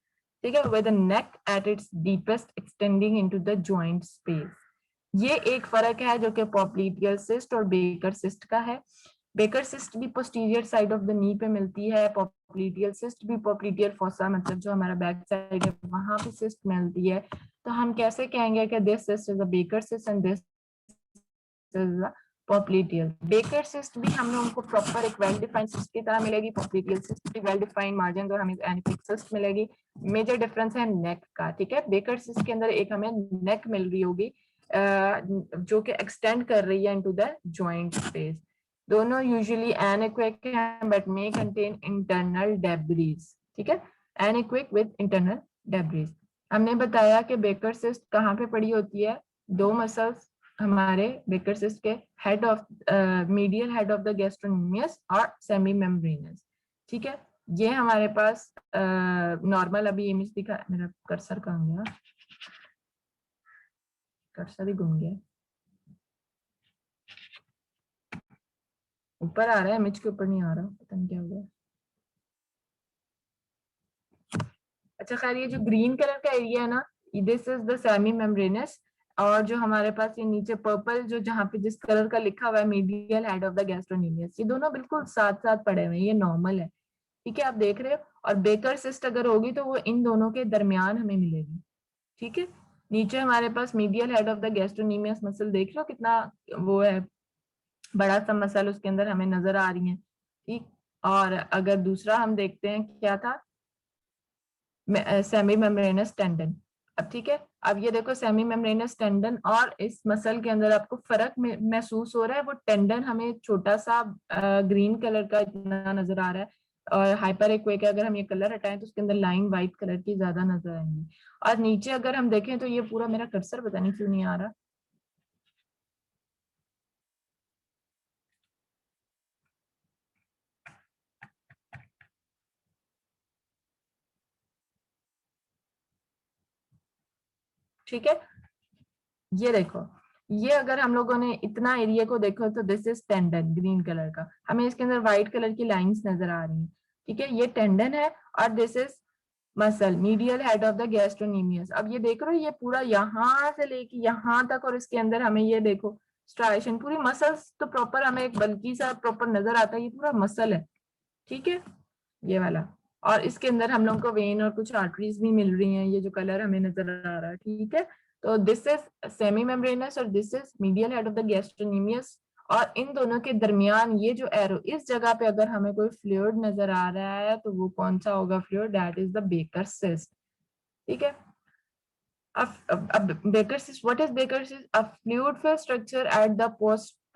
ठीक है, with the neck at its deepest extending into the joint space. ये एक फर्क है जो कि पॉप्लीडियल सिस्ट और बेकर सिस्ट का है। बेकर सिस्ट भी posterior side of the knee पे मिलती है, पॉप्लीडियल सिस्ट भी पोप्लीडियल फोसा मतलब जो हमारा बैक साइड है वहां पे सिस्ट मिलती है। तो हम कैसे कहेंगे कि this cyst is a Baker cyst and this is a popliteal? Baker cyst भी हम लोगों को प्रॉपर एक वेल डिफाइंड सिस्ट की तरह मिलेगी, पॉप्लीडियल सिस्ट भी वेल डिफाइंड मार्जिन और हमें एनिपिक सिस्ट मिलेगी। मेजर डिफरेंस है नेक का। ठीक है, बेकर सिस्ट के अंदर एक हमें नेक मिल रही होगी जो कि एक्सटेंड कर रही है इनटू द जॉइंट स्पेस। दोनों यूजुअली एनेक्विक हैं but may contain internal debris. ठीक है, एनेक्विक विद इंटरनल डेब्रीज। हमने बताया कि बेकर सिस्ट कहाँ पे पड़ी होती है? दो मसल्स हमारे बेकर सिस्ट के head of medial head of the gastrocnemius और सेमी मेम्ब्रेनस। ठीक है, ये हमारे पास नॉर्मल अभी इमेज दिखा, मेरा कर्सर कहाँ गया? कर्सर ही घूम गया, ऊपर आ रहा है इमेज के ऊपर नहीं आ रहा, पता नहीं क्या हुआ। अच्छा खैर, ये जो ग्रीन कलर का एरिया है ना, this is the semi membranes, और जो हमारे पास ये नीचे पर्पल जो जहाँ पे जिस कलर का लिखा हुआ है medial head of the gastrocnemius, ये दोनों बिल्कुल साथ साथ पड़े हुए हैं, ये नॉर्मल है। ठीक है, आप देख रहे हो। और बेकर सिस्ट अगर होगी तो वो इन दोनों के दरमियान हमें मिलेगी। ठीक है, नीचे हमारे पास medial head of the gastrocnemius muscle देख रहे हो कितना वो है, बड़ा सा मसल उसके अंदर हमें नजर आ रही है। ठीक, और अगर दूसरा हम देखते हैं क्या था, सेमी मेम्ब्रेनस टेंडन। अब ठीक है, अब ये देखो सेमी मेम्ब्रेनस टेंडन और इस मसल के अंदर आपको फर्क महसूस हो रहा है। वो टेंडन हमें छोटा सा ग्रीन कलर का इतना नजर आ रहा है, और हाइपर एक्वेक अगर हम ये कलर हटाएं तो उसके अंदर लाइन व्हाइट कलर की ज्यादा नजर आएंगी। और नीचे अगर हम देखें तो ये पूरा, मेरा कर्सर पता नहीं क्यों नहीं आ रहा, ठीक है, ये देखो, ये अगर हम लोगों ने इतना एरिया को देखो तो this is tendon green colour का, हमें इसके अंदर व्हाइट कलर की लाइंस नजर आ रही हैं। ठीक है, ये टेंडन है और this is muscle medial head of the gastrocnemius. अब ये देख रहे हो, ये पूरा यहाँ से लेके यहाँ तक, और इसके अंदर हमें ये देखो स्ट्राइएशन, पूरी मसल्स तो प्रॉपर हमें एक बल्कि सा प्रॉपर नजर आता है, ये पूरा मसल है। ठीक है, ये वाला, और इसके अंदर हम लोगों को वेन और कुछ आर्टरीज भी मिल रही हैं, ये जो कलर हमें नजर आ रहा है। ठीक है, तो दिस इज सेमी मेम्ब्रेनस और this is medial head of the gastrocnemius, और इन दोनों के दरमियान ये जो एरो, इस जगह पे अगर हमें कोई फ्लूइड नजर आ रहा है तो वो कौन सा होगा fluid? That is the Baker cyst. ठीक है, अब baker cyst, what is Baker cyst? A fluid filled structure at the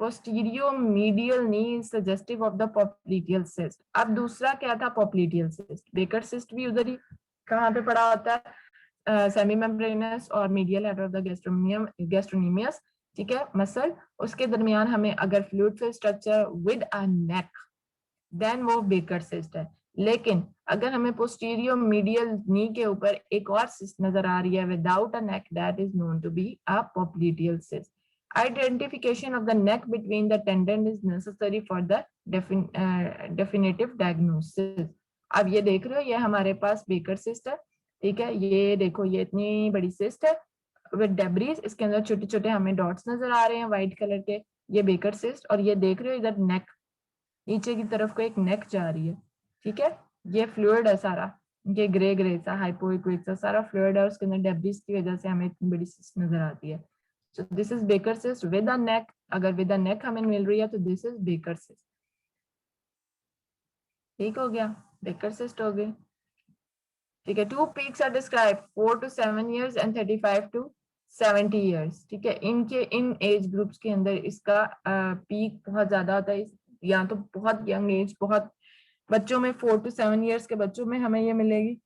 posterior medial knee is suggestive of the popliteal cyst। अब दूसरा क्या था? popliteal cyst। बेकर सिस्ट भी उधर ही कहाँ पे पड़ा होता है? सेमी मेम्ब्रेनस और medial head of the gastrocnemius. ठीक है, मसल, उसके दरमियान हमें अगर fluid filled structure with a neck, then वो बेकर सिस्ट है। लेकिन अगर हमें पोस्टीरियर मीडियल नी के ऊपर एक और सिस्ट नजर आ रही है without a neck, that is known to be a popliteal cyst. Identification of the neck between the tendon is necessary for the definitive diagnosis. अब ये देख रहे हो, ये हमारे पास बेकर सिस्ट है, ठीक है. ये देखो, ये इतनी बड़ी सिस्ट है विद डेब्रीज, इसके अंदर छोटे छोटे हमें डॉट्स नजर आ रहे हैं व्हाइट कलर के. ये बेकर सिस्ट, और ये देख रहे हो इधर नेक, नीचे की तरफ को एक नेक जा रही है, ठीक है. ये फ्लूइड है सारा, ये ग्रे ग्रे सा हाइपोइक्विक सा सारा फ्लूइड है, उसके अंदर डेब्रीज की वजह से हमें इतनी बड़ी सिस्ट नजर आती है. So this is Baker cyst with a neck. अगर with a neck हमें मिल रही है तो this is Baker cyst. ठीक हो गया, Baker cyst हो गई. ठीक है. 2 peaks are described, 4 to 7 years and 35 to 70 years. ठीक है. इनके इन एज ग्रुप्स के अंदर इसका पीक बहुत ज्यादा होता है, या तो बहुत यंग एज, बहुत बच्चों में 4 to 7 years के बच्चों में हमें ये मिलेगी,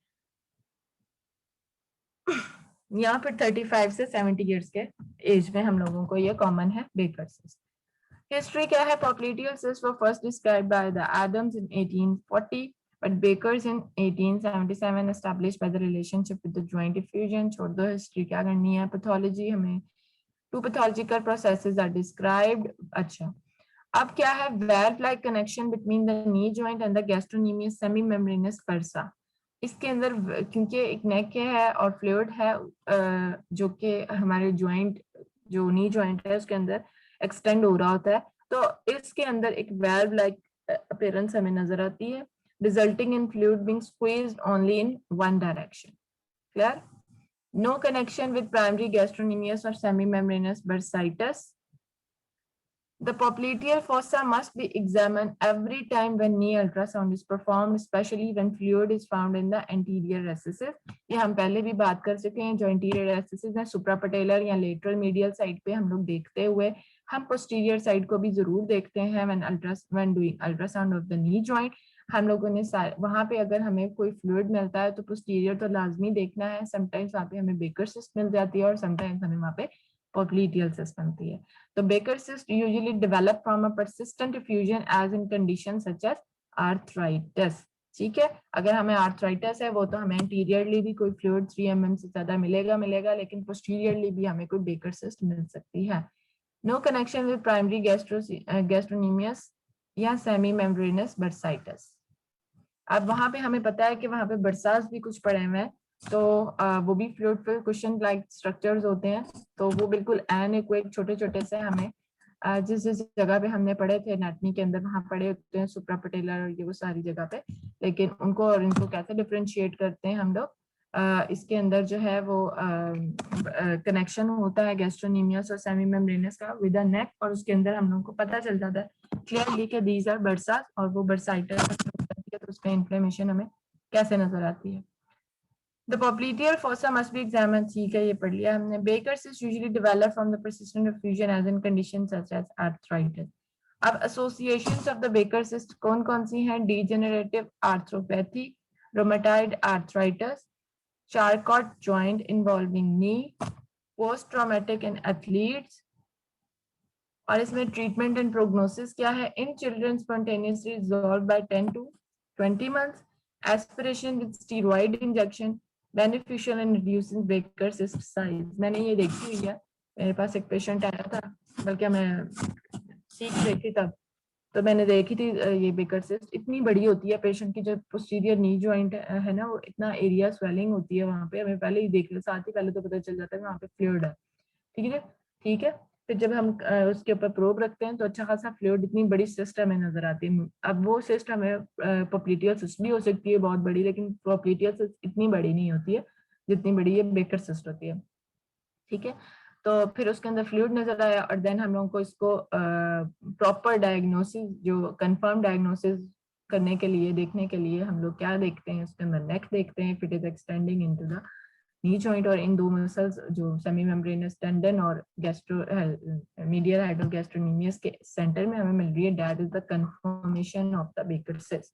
यहाँ पर 35 से 70 इयर्स के एज में हम लोगों को ये कॉमन है बेकर सिस्ट. हिस्ट्री क्या है? Popliteal cyst were first described by the Adams in 1840 but Baker's in 1877 established by the relationship with the joint diffusion. छोड़ दो हिस्ट्री, क्या करनी है पैथोलॉजी. हमें 2 pathological processes are described. अच्छा, अब क्या है? valve like connection between the knee joint and the gastrocnemius semimembranous bursa. इसके अंदर क्योंकि एक नेक है और फ्लूइड है जो कि हमारे जॉइंट, जो नी जॉइंट है उसके अंदर एक्सटेंड हो रहा होता है, तो इसके अंदर एक वेल्व लाइक अपीयरेंस हमें नजर आती है, resulting in fluid being squeezed only in one direction. Clear? No connection with primary gastrocnemius or semi membranous bursitis. The popliteal fossa must be examined every time when knee ultrasound is performed, especially when fluid is found in the anterior recesses. ये हम पहले भी बात कर चुके हैं. जो anterior recesses हैं, suprapatellar या lateral medial side पे हम लोग देखते हुए, हम posterior side को भी जरूर देखते हैं when doing ultrasound of the knee joint. हम लोगों ने वहाँ पे अगर हमें कोई fluid मिलता है तो posterior तो लाजमी देखना है. sometimes वहाँ पे हमें Baker cyst मिल जाती है और sometimes हमें वहाँ पे popliteal cyst बनती है. तो Baker cyst usually develop from a persistent effusion as in conditions such as arthritis. ठीक है. अगर हमें arthritis है वो तो हमें anteriorly भी कोई fluid 3 mm से ज्यादा मिलेगा, लेकिन posteriorly भी हमें कोई Baker cyst मिल सकती है. No connection with primary gastrocnemius या semi membranous bursitis. अब वहां पे हमें पता है कि वहां पे बर्सास भी कुछ पड़े हुए हैं, तो वो भी fluid fill cushion like structures होते हैं, तो वो बिल्कुल एनेक्वेट छोटे छोटे से हमें जिस जिस जगह पे हमने पढ़े थे एनाटॉमी के अंदर वहां पढ़े होते हैं सुप्रापटेलर और ये वो सारी जगह पे, लेकिन उनको और इनको कैसे डिफरेंशिएट करते हैं हम लोग, इसके अंदर जो है वो कनेक्शन होता है गैस्ट्रोनेमियस और सेमी मेम्ब्रेनस का विद अ नेक, और उसके अंदर हम लोग को पता चल जाता है क्लियरली कि दीज आर बर्सास, और वो बर्साइटिस तो उसका इन्फ्लेमेशन हमें कैसे नजर आती है. The popliteal fossa must be examined. ठीक है, ये पढ़ लिया हमने. Baker cyst usually develop from the persistent effusion as in conditions such as arthritis. अब associations of the Baker cyst कौन कौन सी हैं? Degenerative arthropathy, rheumatoid arthritis, Charcot joint involving knee, post-traumatic in athletes. और इसमें treatment and prognosis क्या है? In children spontaneously resolved by 10 to 20 months. Aspiration with steroid injection. Beneficial in reducing Baker cyst size. मैंने ये देखी हुई है, मेरे पास एक पेशेंट आया था, बल्कि मैं सीख देखी तब, तो मैंने देखी थी ये Baker cyst इतनी बड़ी होती है पेशेंट की, जो पोस्टीरियर नी जॉइंट है ना, वो इतना एरिया स्वेलिंग होती है वहाँ पे, हमें पहले ही देख ले, साथ ही पहले तो पता चल जाता है वहाँ पे फ्लूइड है. ठीक है. फिर जब हम उसके ऊपर प्रोब रखते हैं तो अच्छा खासा फ्लूइड, इतनी बड़ी सिस्ट हमें नजर आती है. अब वो सिस्ट हमें पोप्लीटियल सिस्ट भी हो सकती है बहुत बड़ी, लेकिन पोप्लीटियल सिस्ट इतनी बड़ी नहीं होती है जितनी बड़ी ये बेकर सिस्ट होती है. ठीक है. तो फिर उसके अंदर फ्लूइड नजर आया, और देन हम लोगों को इसको प्रॉपर डायग्नोसिस, जो कंफर्म डायग्नोसिस करने के लिए, देखने के लिए हम लोग क्या देखते हैं, उसके अंदर नेक देखते हैं, fit is extending into the knee joint, और इन दो मसल्स जो सेमी मेम्ब्रेनस टेंडन और गैस्ट्रो मीडियल हाइड्रोगैस्ट्रोनेमियस के सेंटर में हमें मिल रही है. That is the confirmation of the Baker cyst.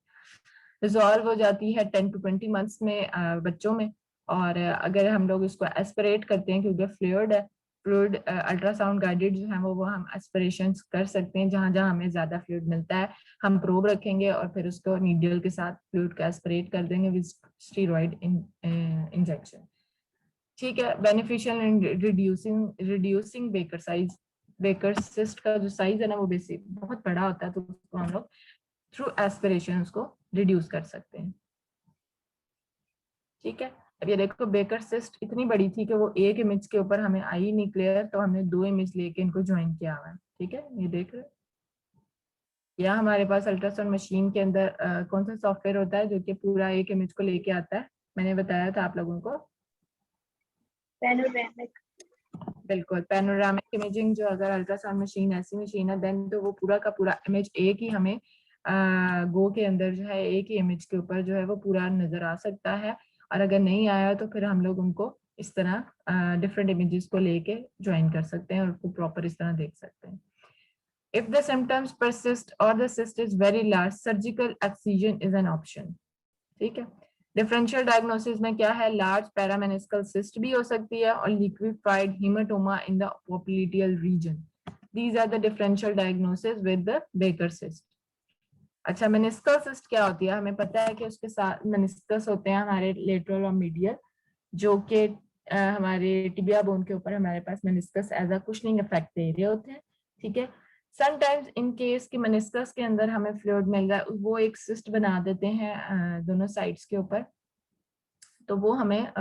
Resolve हो जाती है 10 to 20 मंथ्स में बच्चों में, और अगर हम लोग इसको एस्पिरेट करते हैं क्योंकि फ्लूइड है, फ्लूइड अल्ट्रासाउंड गाइडेड जो है वो हम एस्पिरेशंस कर सकते हैं, जहां जहां हमें ज्यादा फ्लूइड मिलता है हम प्रोब रखेंगे और फिर उसको नीडल के साथ फ्लूइड को एस्पिरेट कर देंगे विद स्टेरॉइड इंजेक्शन। ठीक है, beneficial in reducing baker size. Baker cyst का जो साइज है ना वो बेसिक बहुत बड़ा होता है, तो उसको हम लोग थ्रू एस्पिरेशन उसको रिड्यूस कर सकते हैं। ठीक है, अब ये देखो बेकर सिस्ट इतनी बड़ी थी कि वो एक इमेज के ऊपर हमें आई नहीं क्लियर, तो हमने 2 इमेज लेके इनको ज्वाइन किया हुआ है। ठीक है, ये देख रहे, या हमारे पास अल्ट्रासाउंड मशीन के अंदर कौन सा सॉफ्टवेयर होता है जो कि पूरा एक इमेज को लेके आता है, मैंने बताया था आप लोगों को, पैनोरामिक। बिल्कुल पैनोरामिक इमेजिंग। जो अगर अल्ट्रासाउंड मशीन ऐसी मशीन है देन तो वो पूरा का पूरा इमेज एक ही हमें गो के अंदर जो है एक ही इमेज के ऊपर जो है वो पूरा नजर आ सकता है, और अगर नहीं आया तो फिर हम लोग उनको इस तरह डिफरेंट इमेजेस को लेके ज्वाइन कर सकते हैं और उसको प्रॉपर इस तरह देख सकते हैं। If the symptoms persist or the cyst is very large, surgical excision is an option. ठीक है, डिफरेंशियल डायग्नोसिस में क्या है, लार्ज पैरामेनिस्कल सिस्ट भी हो सकती है और liquefied haematoma in the popliteal region. These are the differential diagnosis with the Baker cyst. अच्छा, मेनिस्कल सिस्ट क्या होती है, हमें पता है कि उसके साथ मेनिस्कस होते हैं हमारे लेटरल और मीडियल, जो कि हमारे टिबिया बोन के ऊपर हमारे पास meniscus as a cushioning effect दे रहे होते हैं। ठीक है, समटाइम्स इन केस कि मेनिस्कस के अंदर हमें फ्लूइड मिल रहा है, वो एक सिस्ट बना देते हैं दोनों साइड्स के ऊपर, तो वो हमें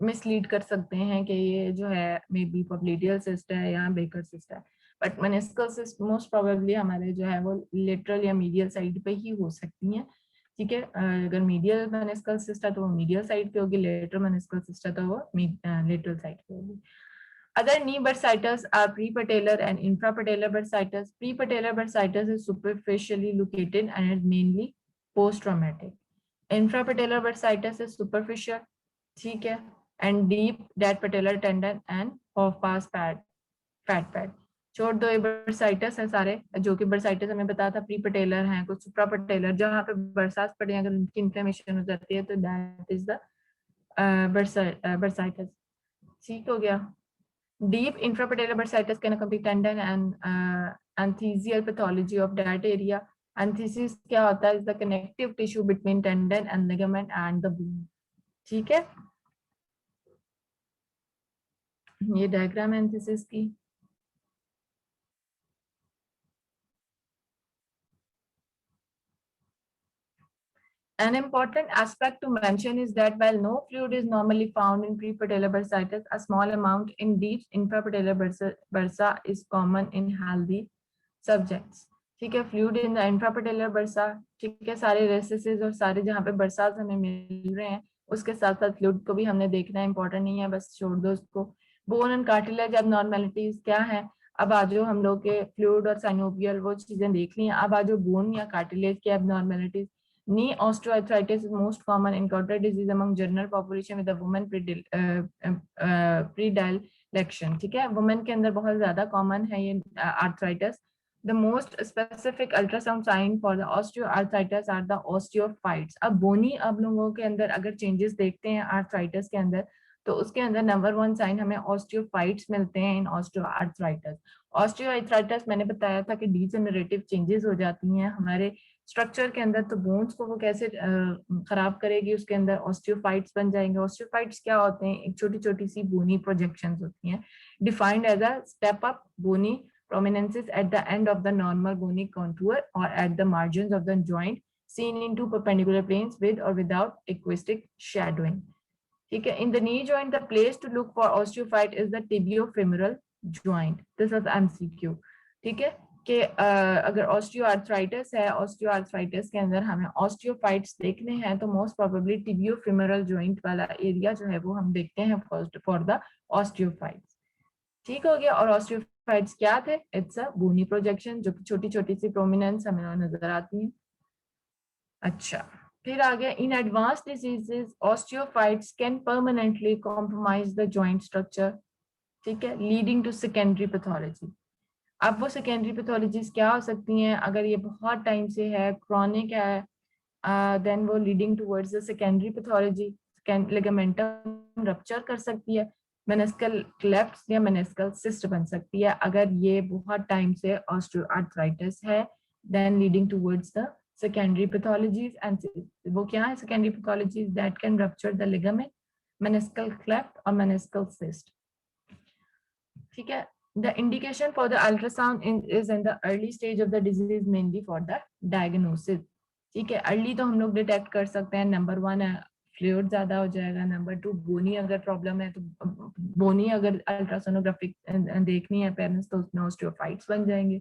मिसलीड कर सकते हैं कि ये जो है मे बी पोप्लिटियल सिस्ट है या बेकर सिस्ट है, but meniscal cyst most probably हमारे जो है वो लेटरल या मीडियल साइड पे ही हो सकती हैं। ठीक है, अगर मीडियल मेनिस्कल सिस्ट है तो वो मीडियल साइड पे होगी, लेटरल मेनिस्कल सिस्ट है तो वो लेटरल साइड पे होगी। Other knee bursitis are prepatellar and infrapatellar bursitis. Prepatellar bursitis is superficially located and is mainly post-traumatic. Infrapatellar bursitis is superficial, ठीक है, and deep that patellar tendon and Hoffman's fat pad. छोड़ दो, ये बर्साइटस है सारे, जो कि बर्साइटस हमें बताया था प्री पटेलर हैं, कुछ सुप्रा पटेलर, जहाँ पे बरसात पड़े अगर उनकी इन्फ्लेमेशन हो जाती है तो दैट इज द बर्साइटस। ठीक हो गया। Deep infrapatellar bursitis can accompany tendon and anthesial pathology of that area. Anthesis क्या होता है? Is the connective tissue between tendon and ligament and the bone. ठीक है, ये डायग्राम है anthesis की। An important aspect to mention is that while no fluid is normally found in prepatellar bursitis, a small amount in deep infrapatellar bursa is common in healthy subjects. ठीक है, फ्लूइड इन द इंफ्रापटेलर बर्सा, ठीक है, सारे रेसिसेस और सारे जहाँ पे बरसात हमें मिल रहे हैं उसके साथ साथ फ्लूइड को भी हमने देखना है, इंपॉर्टेंट नहीं है, बस छोड़ दो उसको। बोन एंड कार्टिलेज एबनॉर्मैलिटीज क्या है, अब आज जो हम लोग के फ्लूइड और साइनोवियल वो चीजें देख ली हैं, अब आज जो बोन या कार्टिलेज की एबनॉर्मैलिटीज। Knee osteoarthritis is most common encounter disease among general population with a woman predilection. ठीक है, वुमेन के अंदर बहुत ज्यादा कॉमन है ये arthritis. The most specific ultrasound sign for the osteoarthritis are the osteophytes. अब बोनी अब लोगों के अंदर अगर चेंजेस देखते हैं आर्थराइटिस के अंदर, तो उसके अंदर नंबर 1 साइन हमें ऑस्टियोफाइट्स मिलते हैं इन ऑस्टियोआर्थराइटिस। ऑस्टियोआर्थराइटिस मैंने बताया था कि डीजेनरेटिव चेंजेस हो जाती हैं हमारे स्ट्रक्चर के अंदर, तो बोन्स को वो कैसे खराब करेगी, उसके अंदर ऑस्टियोफाइट्स बन जाएंगे। ऑस्टियोफाइट्स क्या होते हैं, एक छोटी छोटी सी बोनी प्रोजेक्शंस होती हैं, defined as a step up bony prominences at the end of the normal bony contour or at the margins of the joint seen in two perpendicular planes with or without acoustic shadowing. ठीक है, in the knee joint the place to look for osteophyte is the tibiofemoral joint. This is MCQ. ठीक है, कि अगर ऑस्टियोआर्थराइटिस है, ऑस्टियोआर्थराइटिस के अंदर हमें ऑस्टियोफाइट्स देखने हैं तो मोस्ट प्रोबेबली टिबियोफेमोरल जॉइंट वाला एरिया जो है वो हम देखते हैं फॉर द ऑस्टियोफाइट्स। ठीक हो गया, और ऑस्टियोफाइट्स क्या थे, इट्स अ बोनी प्रोजेक्शन जो छोटी छोटी सी प्रोमिनेंस हमें नजर आती है। अच्छा, फिर आ गया, in advance diseases osteophytes can permanently compromise the joint structure, ठीक है, लीडिंग टू सेकेंडरी पैथोलॉजी। अब वो सेकेंडरी पैथोलॉजीज क्या हो सकती हैं, अगर ये बहुत टाइम से है, क्रॉनिक है, देन वो leading towards the secondary pathology, ligamentum rupture कर सकती है। मेनिस्कल क्लेफ्ट या मेनिस्कल सिस्ट बन सकती है अगर ये बहुत टाइम से ऑस्टियोआर्थराइटिस है, then leading towards the secondary pathologies and वो क्या है secondary pathologies that can rupture the ligament, meniscal cleft और मेनिस्कल सिस्ट। ठीक है, the indication for the ultrasound is in the early stage of the disease mainly for the diagnosis। ठीक है, अर्ली तो हम लोग डिटेक्ट कर सकते हैं, नंबर 1 है फ्लूइड ज्यादा हो जाएगा, नंबर 2 बोनी अगर प्रॉब्लम है तो बोनी अगर अल्ट्रासोनोग्राफिक देखनी है पेरेंट्स तो उसमें ऑस्टियोफाइट्स बन जाएंगे।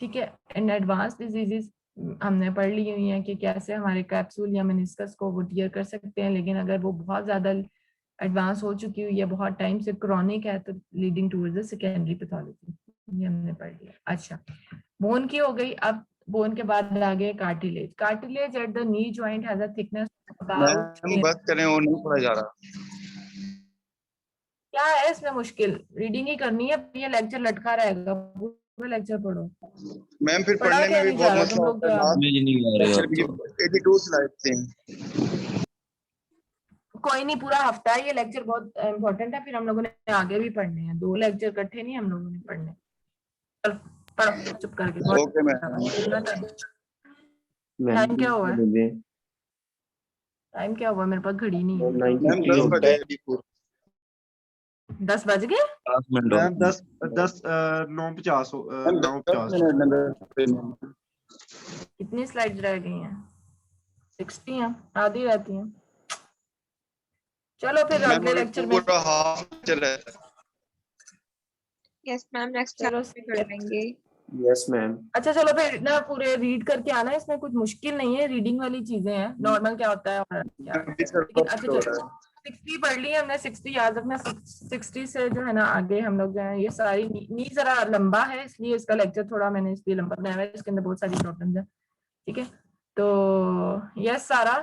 ठीक है, इन एडवांस डिजीजेस हमने पढ़ ली हुई है कि कैसे हमारे कैप्सूल या मेनिस्कस को वो टियर कर सकते हैं, लेकिन अगर वो बहुत ज्यादा एडवांस हो चुकी हुई है, बहुत टाइम से क्रॉनिक है, तो leading towards the secondary pathology, ये हमने पढ़ लिया। अच्छा, बोन की हो गई, अब बोन के बाद आ गए cartilage. Cartilage at the knee joint has a thickness about, ma'am बात करें वो नहीं पढ़ा जा रहा। क्या है इसमें मुश्किल, रीडिंग ही करनी है, ये लेक्चर लटका रहेगा, पूरा लेक्चर पढ़ो। मैम फिर पढ़ा पढ़ने क्या में भी नहीं जा बहुत रहा मसला तुम लोग होता है। क्या? समझ नहीं आ रही लेक्चर अब की तो। 82 स्लाइड थे। कोई नहीं, पूरा हफ्ता है, ये लेक्चर बहुत इंपॉर्टेंट है, फिर हम लोगों ने आगे भी पढ़ने हैं, 2 लेक्चर इकट्ठे नहीं हम लोगों ने पढ़ने। चलो पढ़ो चुप करके। Okay ma'am. टाइम क्या हुआ है? बजे टाइम क्या हुआ, मेरे पास घड़ी नहीं है। 9:50 10 हो बजे गए। 10 बज गए? 10 मिनट हो मैम गए। 10 9:50 मैम 9:50। कितनी स्लाइड्स रह गई हैं? 60 हैं, आधी रहती हैं। चलो फिर मैम अगले अभी लेक्चर में। पूरा हाफ चला है। यस मैम, नेक्स्ट चलो क्लास में कर लेंगे। Yes ma'am. अच्छा चलो फिर ना पूरे रीड करके आना, इसमें कुछ मुश्किल नहीं है, रीडिंग वाली चीजें हैं, नॉर्मल क्या होता है और क्या। लेकिन अच्छा चलो 60 पढ़ ली हमने, 60 याद रखना, 60 से जो है ना आगे हम लोग जो है ये सारी नी जरा लंबा है, इसलिए इसका लेक्चर थोड़ा मैंने इसलिए लंबा बनाया है, इसके अंदर बहुत सारी प्रॉब्लम्स है। ठीक है, तो यस सारा।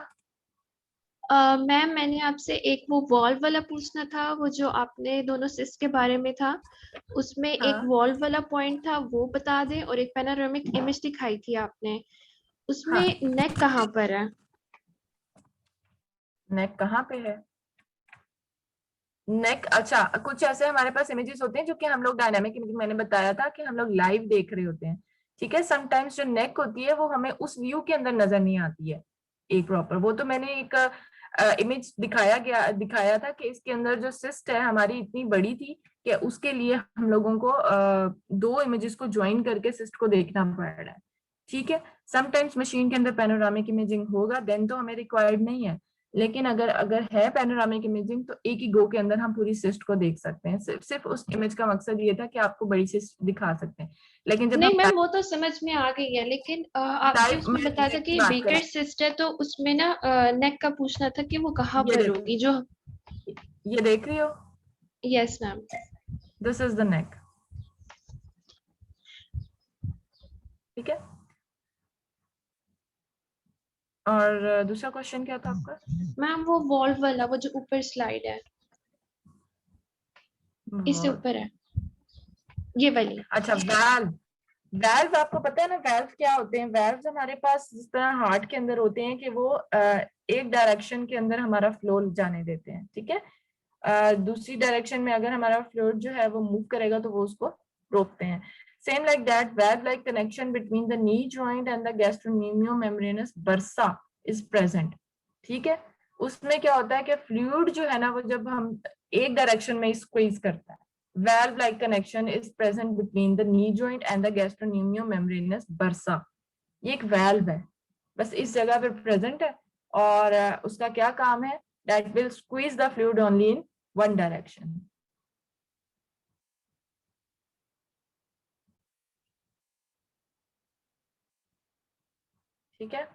मैम मैंने आपसे एक वो वॉल्व वाला पूछना था, वो जो आपने दोनों सिस्ट के बारे में था, उसमें एक हाँ। वॉल्व वाला पॉइंट था वो बता दें, और एक पैनोरामिक इमेज दिखाई थी आपने, उसमें हाँ। नेक कहाँ पर है? नेक कहाँ पे है? नेक, अच्छा कुछ ऐसे हमारे पास इमेजेस होते हैं जो कि हम लोग डायनामिक इमेजिंग, मैंने बताया था कि हम लोग लाइव देख रहे होते हैं। ठीक है, समटाइम्स जो नेक होती है वो हमें उस व्यू के अंदर नजर नहीं आती है एक प्रॉपर, वो तो मैंने एक इमेज दिखाया था कि इसके अंदर जो सिस्ट है हमारी इतनी बड़ी थी कि उसके लिए हम लोगों को 2 इमेजेस को ज्वाइन करके सिस्ट को देखना पड़ रहा है। ठीक है, समटाइम्स मशीन के अंदर पैनोरामिक इमेजिंग होगा, देन तो हमें रिक्वायर्ड नहीं है, लेकिन अगर है पैनोरामिक इमेजिंग तो एक ही गो के अंदर हम पूरी सिस्ट को देख सकते हैं। सिर्फ उस इमेज का मकसद ये था कि आपको बड़ी सिस्ट दिखा सकते हैं, लेकिन जब नहीं हम मैम वो तो समझ में आ गई है, लेकिन आपने लाइव उसमें बताया था कि बात बेकर करें, सिस्ट है, तो उसमें ना नेक का पूछना था कि वो कहाँ ये पर देखो, होगी जो। ये देख रही हो, yes ma'am. This is the neck. ठीक है, और दूसरा क्वेश्चन क्या था आपका? मैम वो वॉल्व वाला, वो जो ऊपर स्लाइड है, इससे ऊपर है, ये वाली। अच्छा, वैल्व। वैल्व आपको पता है ना वैल्व क्या होते हैं? वैल्व हमारे पास जिस तरह हार्ट के अंदर होते हैं कि वो एक डायरेक्शन के अंदर हमारा फ्लो जाने देते हैं। ठीक है, दूसरी डायरेक्शन में अगर हमारा फ्लूइड जो है वो मूव करेगा तो वो उसको रोकते हैं। Same like that valve like connection between the knee joint and the gastrocnemiomembranous bursa is present। ठीक है, उसमें क्या होता है कि फ्लूइड जो है ना वो जब हम एक डायरेक्शन में स्क्वीज करता है, valve like connection is present between the knee joint and the gastrocnemiomembranous bursa। ये एक valve है, बस इस जगह पे प्रेजेंट है, और उसका क्या काम है? that will squeeze the fluid only in one direction। ठीक है,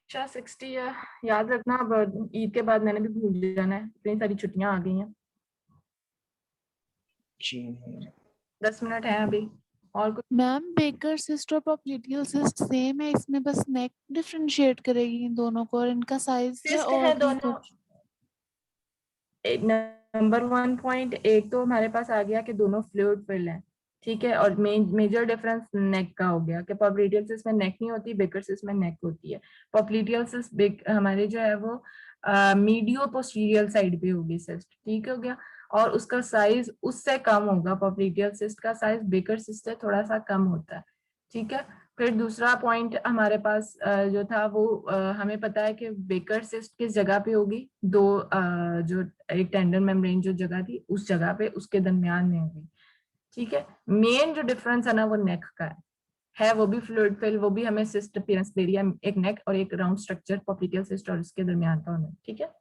60 है, याद रखना, अब ईद के बाद मैंने भी भूल जाना है, इतनी सारी छुट्टियां आ गई हैं। 10 मिनट है अभी, और कुछ? मैम बेकर सिस्ट और पॉप्लिटियल सिस्ट सेम है, इसमें बस नेक डिफरेंशिएट करेगी इन दोनों को, और इनका साइज है सिस्ट और है भी दोनों। कुछ। नंबर 1 पॉइंट एक तो हमारे पास आ गया कि दोनों फ्लूइड फिल है। ठीक है, और मेजर डिफरेंस नेक का हो गया कि पॉप्लिटियल सिस्ट में नेक नहीं होती, बेकर सिस्ट में नेक होती है। पॉप्लिटियल सिस्ट हमारे जो है वो मीडियो पोस्टीरियर साइड पे होगी सिस्ट, ठीक हो गया, और उसका साइज उससे कम होगा, पोप्लीटियल सिस्ट का साइज बेकर सिस्ट से थोड़ा सा कम होता है, ठीक है। फिर दूसरा पॉइंट हमारे पास जो था वो हमें पता है कि बेकर सिस्ट किस जगह पे होगी, दो जो एक टेंडन मेम्ब्रेन जो जगह थी उस जगह पे उसके दरमियान में होगी, ठीक है। मेन जो डिफरेंस है ना वो नेक का है वो भी फ्लूइड फिल, वो भी हमें सिस्ट अपीयरेंस दे रही है, एक नेक और एक राउंड स्ट्रक्चर पोप्लीटियल सिस्ट और इसके दरमियान का होना, ठीक है।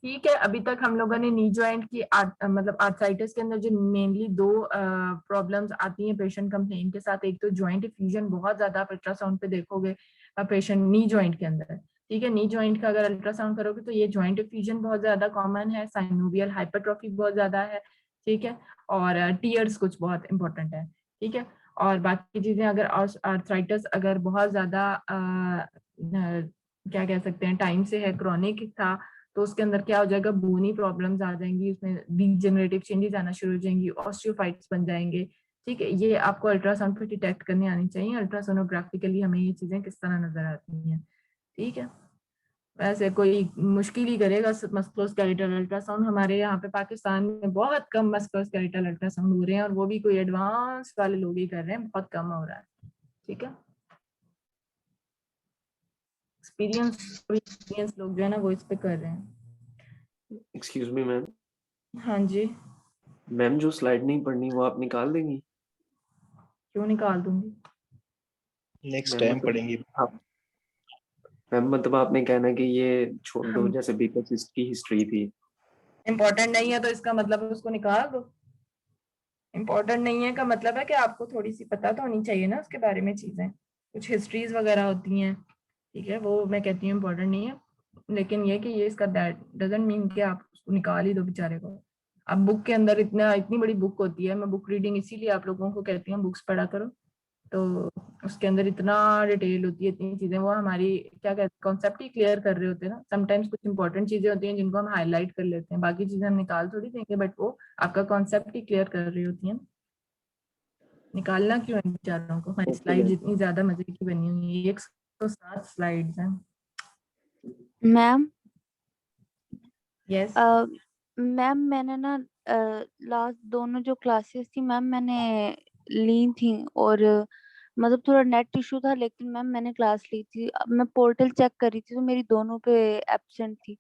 ठीक है, अभी तक हम लोगों ने नी जॉइंट की मतलब आर्थराइटिस के अंदर जो मेनली दो प्रॉब्लम्स आती हैं पेशेंट कंप्लेन के साथ, एक तो जॉइंट इफ्यूजन बहुत ज्यादा आप अल्ट्रासाउंड पे देखोगे पेशेंट नी जॉइंट के अंदर, ठीक है। नी जॉइंट का अगर अल्ट्रासाउंड करोगे तो ये जॉइंट इफ्यूजन बहुत ज्यादा कॉमन है, साइनोवियल हाइपरट्रॉफी बहुत ज्यादा है, ठीक है, और टीयर्स कुछ बहुत इंपॉर्टेंट है, ठीक है। और बाकी चीजें अगर आर्थराइटिस अगर बहुत ज्यादा क्या कह सकते हैं टाइम से है, क्रॉनिक था, तो उसके अंदर क्या हो जाएगा, बोनी प्रॉब्लम्स आ जाएंगी, उसमें डीजेनरेटिव चेंजेस आना शुरू हो जाएंगी, ऑस्टियोफाइट्स बन जाएंगे, ठीक है। ये आपको अल्ट्रासाउंड पे डिटेक्ट करने आनी चाहिए, अल्ट्रासोनोग्राफिकली हमें ये चीजें किस तरह नजर आती हैं, ठीक है। वैसे कोई मुश्किल ही करेगा मस्कुलोस्केलेटल अल्ट्रासाउंड, हमारे यहाँ पे पाकिस्तान में बहुत कम मस्कुलोस्केलेटल अल्ट्रासाउंड हो रहे हैं, और वो भी कोई एडवांस वाले लोग ही कर रहे हैं, बहुत कम हो रहा है, ठीक है। एक्सपीरियंस लोग जो है ना वो इस पे कर रहे हैं। एक्सक्यूज मी मैम, हाँ जी, मैम जो स्लाइड नहीं पढ़नी वो आप निकाल देंगी? क्यों निकाल दूंगी, नेक्स्ट मैम टाइम मतलब पढ़ेंगे। आप मैम मतलब आपने कहना कि ये छोड़ दो, हम जैसे बेकर सिस्ट की हिस्ट्री थी। इम्पोर्टेंट नहीं है तो इसका मतलब उसको निकाल दो, इम्पोर्टेंट नहीं है का मतलब है कि आपको थोड़ी सी पता तो होनी चाहिए ना उसके बारे में, चीजें कुछ हिस्ट्रीज वगैरह होती हैं, ठीक है, वो मैं कहती हूँ इम्पोर्टेंट नहीं है, लेकिन ये कि ये इसका दैट डजंट मीन कि आप उसको निकाल ही दो बेचारे को। अब बुक के अंदर इतनी बड़ी बुक होती है, मैं बुक रीडिंग इसीलिए आप लोगों को कहती हूँ बुक्स पढ़ा करो, तो उसके अंदर इतना डिटेल होती है, इतनी चीजें, वो हमारी क्या कहते हैं कॉन्सेप्ट ही क्लियर कर रहे होते हैं ना, समटाइम्स कुछ इंपॉर्टेंट चीजें होती हैं जिनको हम हाईलाइट कर लेते हैं, बाकी चीजें हम निकाल थोड़ी देंगे, बट वो आपका कॉन्सेप्ट ही क्लियर कर रही होती है। निकालना क्यों है बेचारों को, हमारी ओके स्लाइड मैम। इतनी ज्यादा मजे की बनी हुई है, 107 स्लाइड्स हैं। मैम यस, मैम मैंने ना लास्ट दोनों जो क्लासेस थी मैम मैंने ली थी, और मतलब थोड़ा नेट इशू था, लेकिन मैम मैंने क्लास ली थी। अब मैं पोर्टल चेक कर रही थी तो मेरी दोनों पे एब्सेंट थी,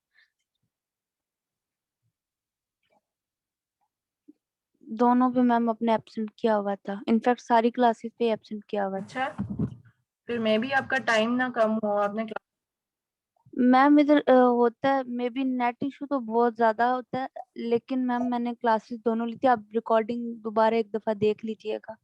दोनों पे मैम अपने एब्सेंट किया हुआ था, इनफैक्ट सारी क्लासेस पे एब्सेंट किया हुआ था। अच्छा, फिर मे भी आपका टाइम ना कम हो, आपने मैम इधर होता है मे बी, नेट इशू तो बहुत ज्यादा होता है, लेकिन मैम मैंने क्लासेस दोनों ली थी। आप रिकॉर्डिंग दोबारा एक दफा देख लीजिएगा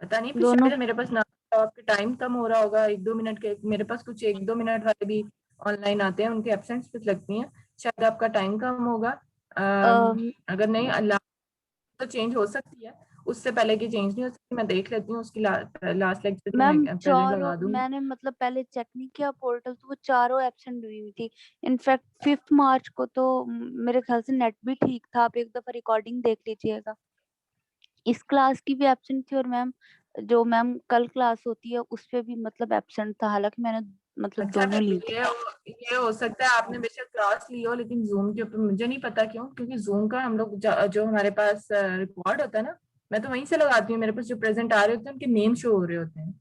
पता नहीं, फिर दोनों। शायद मेरे पास ना आपके टाइम कम हो रहा होगा, 1-2 मिनट के, मेरे पास कुछ 1-2 मिनट वाले भी ऑनलाइन आते हैं, उनके एब्सेंट्स कुछ लगती हैं, शायद आपका टाइम कम होगा। अगर नहीं अल्लाह तो चेंज हो सकती है, उससे पहले की चेंज नहीं हो सकती, मैं देख लेती हूँ उसकी लास्ट लेक्चर में मैम क्रेडिट चारों लगा दूंगी। मैंने मतलब पहले चेक नहीं किया पोर्टल, तो वो चारों एब्सेंट हुई हुई थी। इनफैक्ट 5 मार्च को तो मेरे ख्याल से नेट भी ठीक था, आप एक दफा रिकॉर्डिंग देख लीजिएगा। इस क्लास की भी एब्सेंट थी, और मैम जो मैम कल क्लास होती है उस पे भी मतलब एब्सेंट था, हालांकि मैंने मतलब अच्छा, दोनों ली थी। ये हो सकता है आपने बेशक क्लास ली हो, लेकिन जूम के ऊपर मुझे नहीं पता क्यों, क्योंकि जूम का हम लोग जो हमारे पास रिकॉर्ड होता है ना, मैं तो वहीं से लगाती हूँ, मेरे पास जो प्रेजेंट आ रहे होते हैं उनके नेम शो हो रहे होते हैं,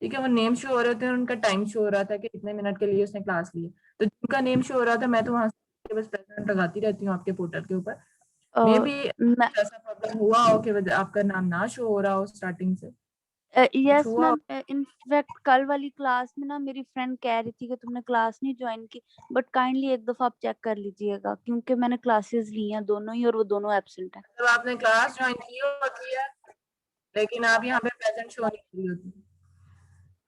ठीक है, वो नेम शो हो रहे होते हैं, उनका टाइम शो हो रहा था कि इतने मिनट के लिए उसने क्लास ली है, तो जिनका नेम शो हो रहा था मैं तो वहां से बस प्रेजेंट लगाती रहती हूँ आपके पोर्टल के ऊपर। मे बी मैं ऐसा प्रॉब्लम हुआ हो कि आपका नाम ना शो हो रहा हो स्टार्टिंग से, कुछ यस हुआ हो। मैम, इनफैक्ट कल वाली क्लास में ना मेरी फ्रेंड कह रही थी कि तुमने क्लास नहीं ज्वाइन की, बट काइंडली एक दफा आप चेक कर लीजिएगा, क्योंकि मैंने क्लासेस ली हैं दोनों ही, और वो दोनों एब्सेंट हैं। मतलब आपने क्लास ज्वाइन की होती है, लेकिन आप यहाँ पे प्रेजेंट शो नहीं की होती।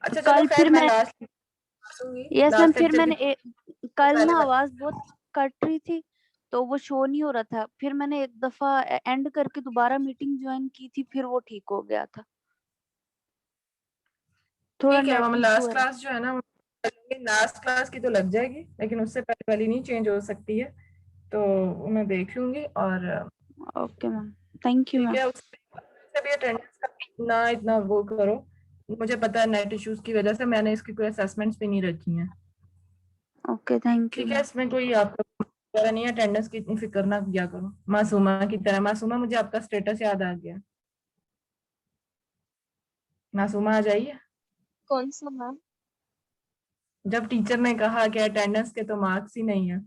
अच्छा चलो कल फिर खैर, मैं मैं लास्ट दूंगी, यस मैम, लास्ट फिर लेक्चर की मैंने कल पहले ना बता। आवाज बहुत कट रही थी, तो वो शो नहीं हो रहा था, फिर मैंने एक दफा एंड करके दोबारा मीटिंग ज्वाइन की थी, फिर वो ठीक हो गया था। थोड़ा ठीक है, नेट वो इशू लास्ट है। क्लास जो है ना, लास्ट क्लास की तो लग जाएगी, लेकिन उससे पहले वाली नहीं चेंज हो सकती है, तो वो मैं देख लूंगी, और ओके मैम। थैंक यू ठीक मैम। है, उससे भी अटेंडेंस का ना इतना वो करो। मुझे पता है नेट इश्यूज की वजह से मैंने इसकी कोई असेसमेंट्स भी नहीं रखी हैं। ओके थैंक यू ठीक है, मैम। इसमें कोई आपका तरह नहीं है, अटेंडेंस की इतनी फिक्र ना किया करो मासूमा की तरह। मासूमा, मुझे आपका स्टेटस याद आ गया। मासूमा आ जाइए। कौन सा मैम? जब टीचर ने कहा कि अटेंडेंस के तो मार्क्स ही नहीं है,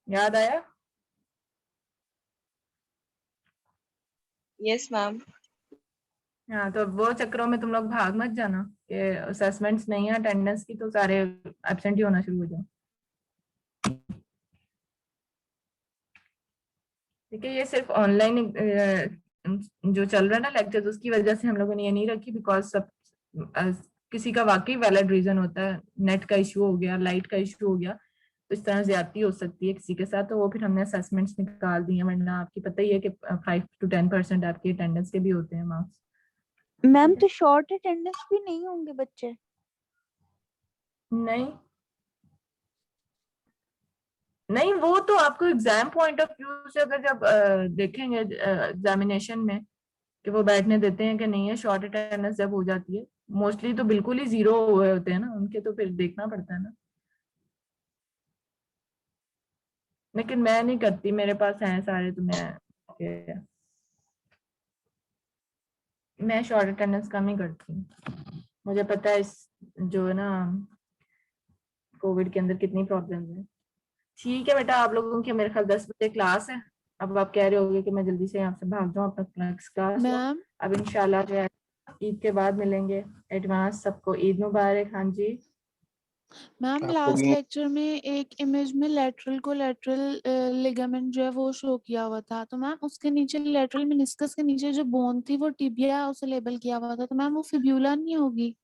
याद आया? Yes ma'am. हाँ, तो वो चक्करों में तुम लोग भाग मत जाना कि असेसमेंट्स नहीं है अटेंडेंस की तो सारे एब्सेंट ही होना शुरू हो जाओ। ठीक है, ये सिर्फ ऑनलाइन जो चल रहा है ना लेक्चर्स, उसकी वजह से हम लोगों ने ये नहीं रखी, बिकॉज सब किसी का वाकई वैलिड रीजन होता है, नेट का इशू हो गया, लाइट का इशू हो गया, तो इस तरह ज्यादती हो सकती है किसी के साथ, तो वो फिर हमने असेसमेंट्स निकाल दी है। वरना आपकी पता ही है कि 5 to 10% आपके अटेंडेंस के भी होते हैं मार्क्स। मैम तो शॉर्ट अटेंडेंस भी नहीं होंगे बच्चे? नहीं नहीं, वो तो आपको एग्जाम पॉइंट ऑफ व्यू से अगर जब देखेंगे एग्जामिनेशन में कि वो बैठने देते हैं कि नहीं है, शॉर्ट अटेंडेंस जब हो जाती है, मोस्टली तो बिल्कुल ही जीरो हुए होते हैं ना उनके, तो फिर देखना पड़ता है ना। लेकिन मैं नहीं करती, मेरे पास हैं सारे, तो मैं शॉर्ट अटेंडेंस कम ही करती हूँ। मुझे पता है इस जो है ना कोविड के अंदर कितनी प्रॉब्लम है। ठीक है बेटा, आप लोगों की मेरे ख्याल 10 बजे क्लास है। अब आप कह रहे होगे कि मैं जल्दी से यहाँ से भाग जाऊँ अपना नेक्स्ट क्लास। मैम अब इंशाल्लाह जो है ईद के बाद मिलेंगे। एडवांस सबको ईद मुबारक। हाँ जी। मैम आपको लास्ट भी लेक्चर में एक इमेज में लेटरल को लेटरल लिगामेंट जो है वो शो किया हुआ था, तो मैम उसके नीचे लेटरल मेनिस्कस के नीचे जो बोन थी वो टिबिया उसे लेबल किया हुआ था, तो मैम वो फिब्यूला नहीं होगी?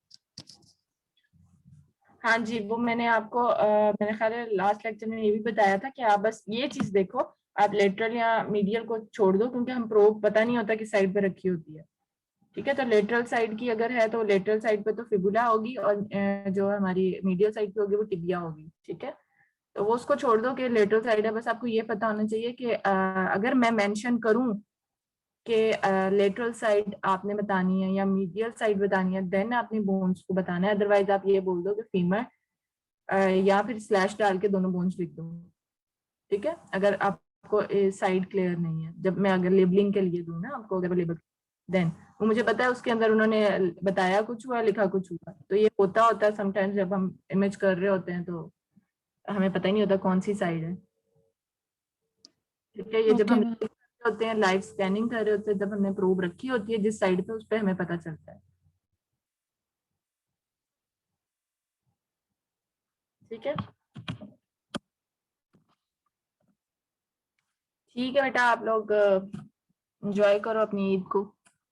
हाँ जी, वो मैंने आपको मेरे ख्याल है लास्ट लेक्चर में ये भी बताया था कि आप बस ये चीज देखो, आप लेटरल या मीडियल को छोड़ दो, क्योंकि हम प्रोब पता नहीं होता कि साइड पे रखी होती है। ठीक है, तो लेटरल साइड की अगर है तो लेटरल साइड पे तो फिबुला होगी, और जो हमारी मीडियल साइड पे होगी वो टिबिया होगी। ठीक है, तो वो उसको छोड़ दो कि लेटरल साइड है। बस आपको ये पता होना चाहिए कि अगर मैं मेंशन करूं कि लेटरल साइड आपने बतानी है या मीडियल साइड बतानी है, देन आपने बोन्स को बताना है। अदरवाइज आप ये बोल दो कि फीमर, या फिर स्लैश डाल के दोनों बोन्स लिख दो। ठीक है, अगर आपको साइड क्लियर नहीं है, जब मैं अगर लेबलिंग के लिए दूं ना आपको, अगर लेबल, देन वो मुझे पता है उसके अंदर उन्होंने बताया कुछ हुआ, लिखा कुछ हुआ, तो ये होता है समटाइम्स जब हम इमेज कर रहे होते हैं तो हमें पता ही नहीं होता कौन सी साइड है। ठीक है, ये जब ओके हम मैम। होते हैं लाइव स्कैनिंग कर रहे होते हैं, जब हमने प्रोब रखी होती है जिस साइड पे, उस पर हमें पता चलता है। ठीक है, ठीक है बेटा, आप लोग एंजॉय करो अपनी ईद को,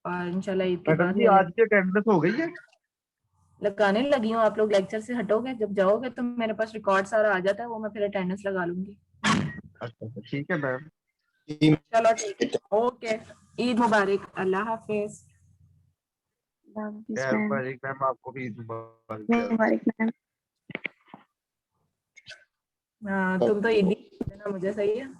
और इंशाल्लाह ईद के मैडम बाद जी आज मिलेंगे। की अटेंडेंस हो गई है? लगाने लगी हूँ, आप लोग लेक्चर से हटोगे, जब जाओगे तो मेरे पास रिकॉर्ड सारा आ जाता है, वो मैं फिर अटेंडेंस लगा लूंगी। अच्छा अच्छा, ठीक है मैम। चलो ठीक है, ओके, ईद मुबारक, अल्लाह हाफिज। मैम। मैम आपको भी ईद मुबारक। मुबारक मैम। हाँ, तुम तो ईदी देना मुझे, सही है।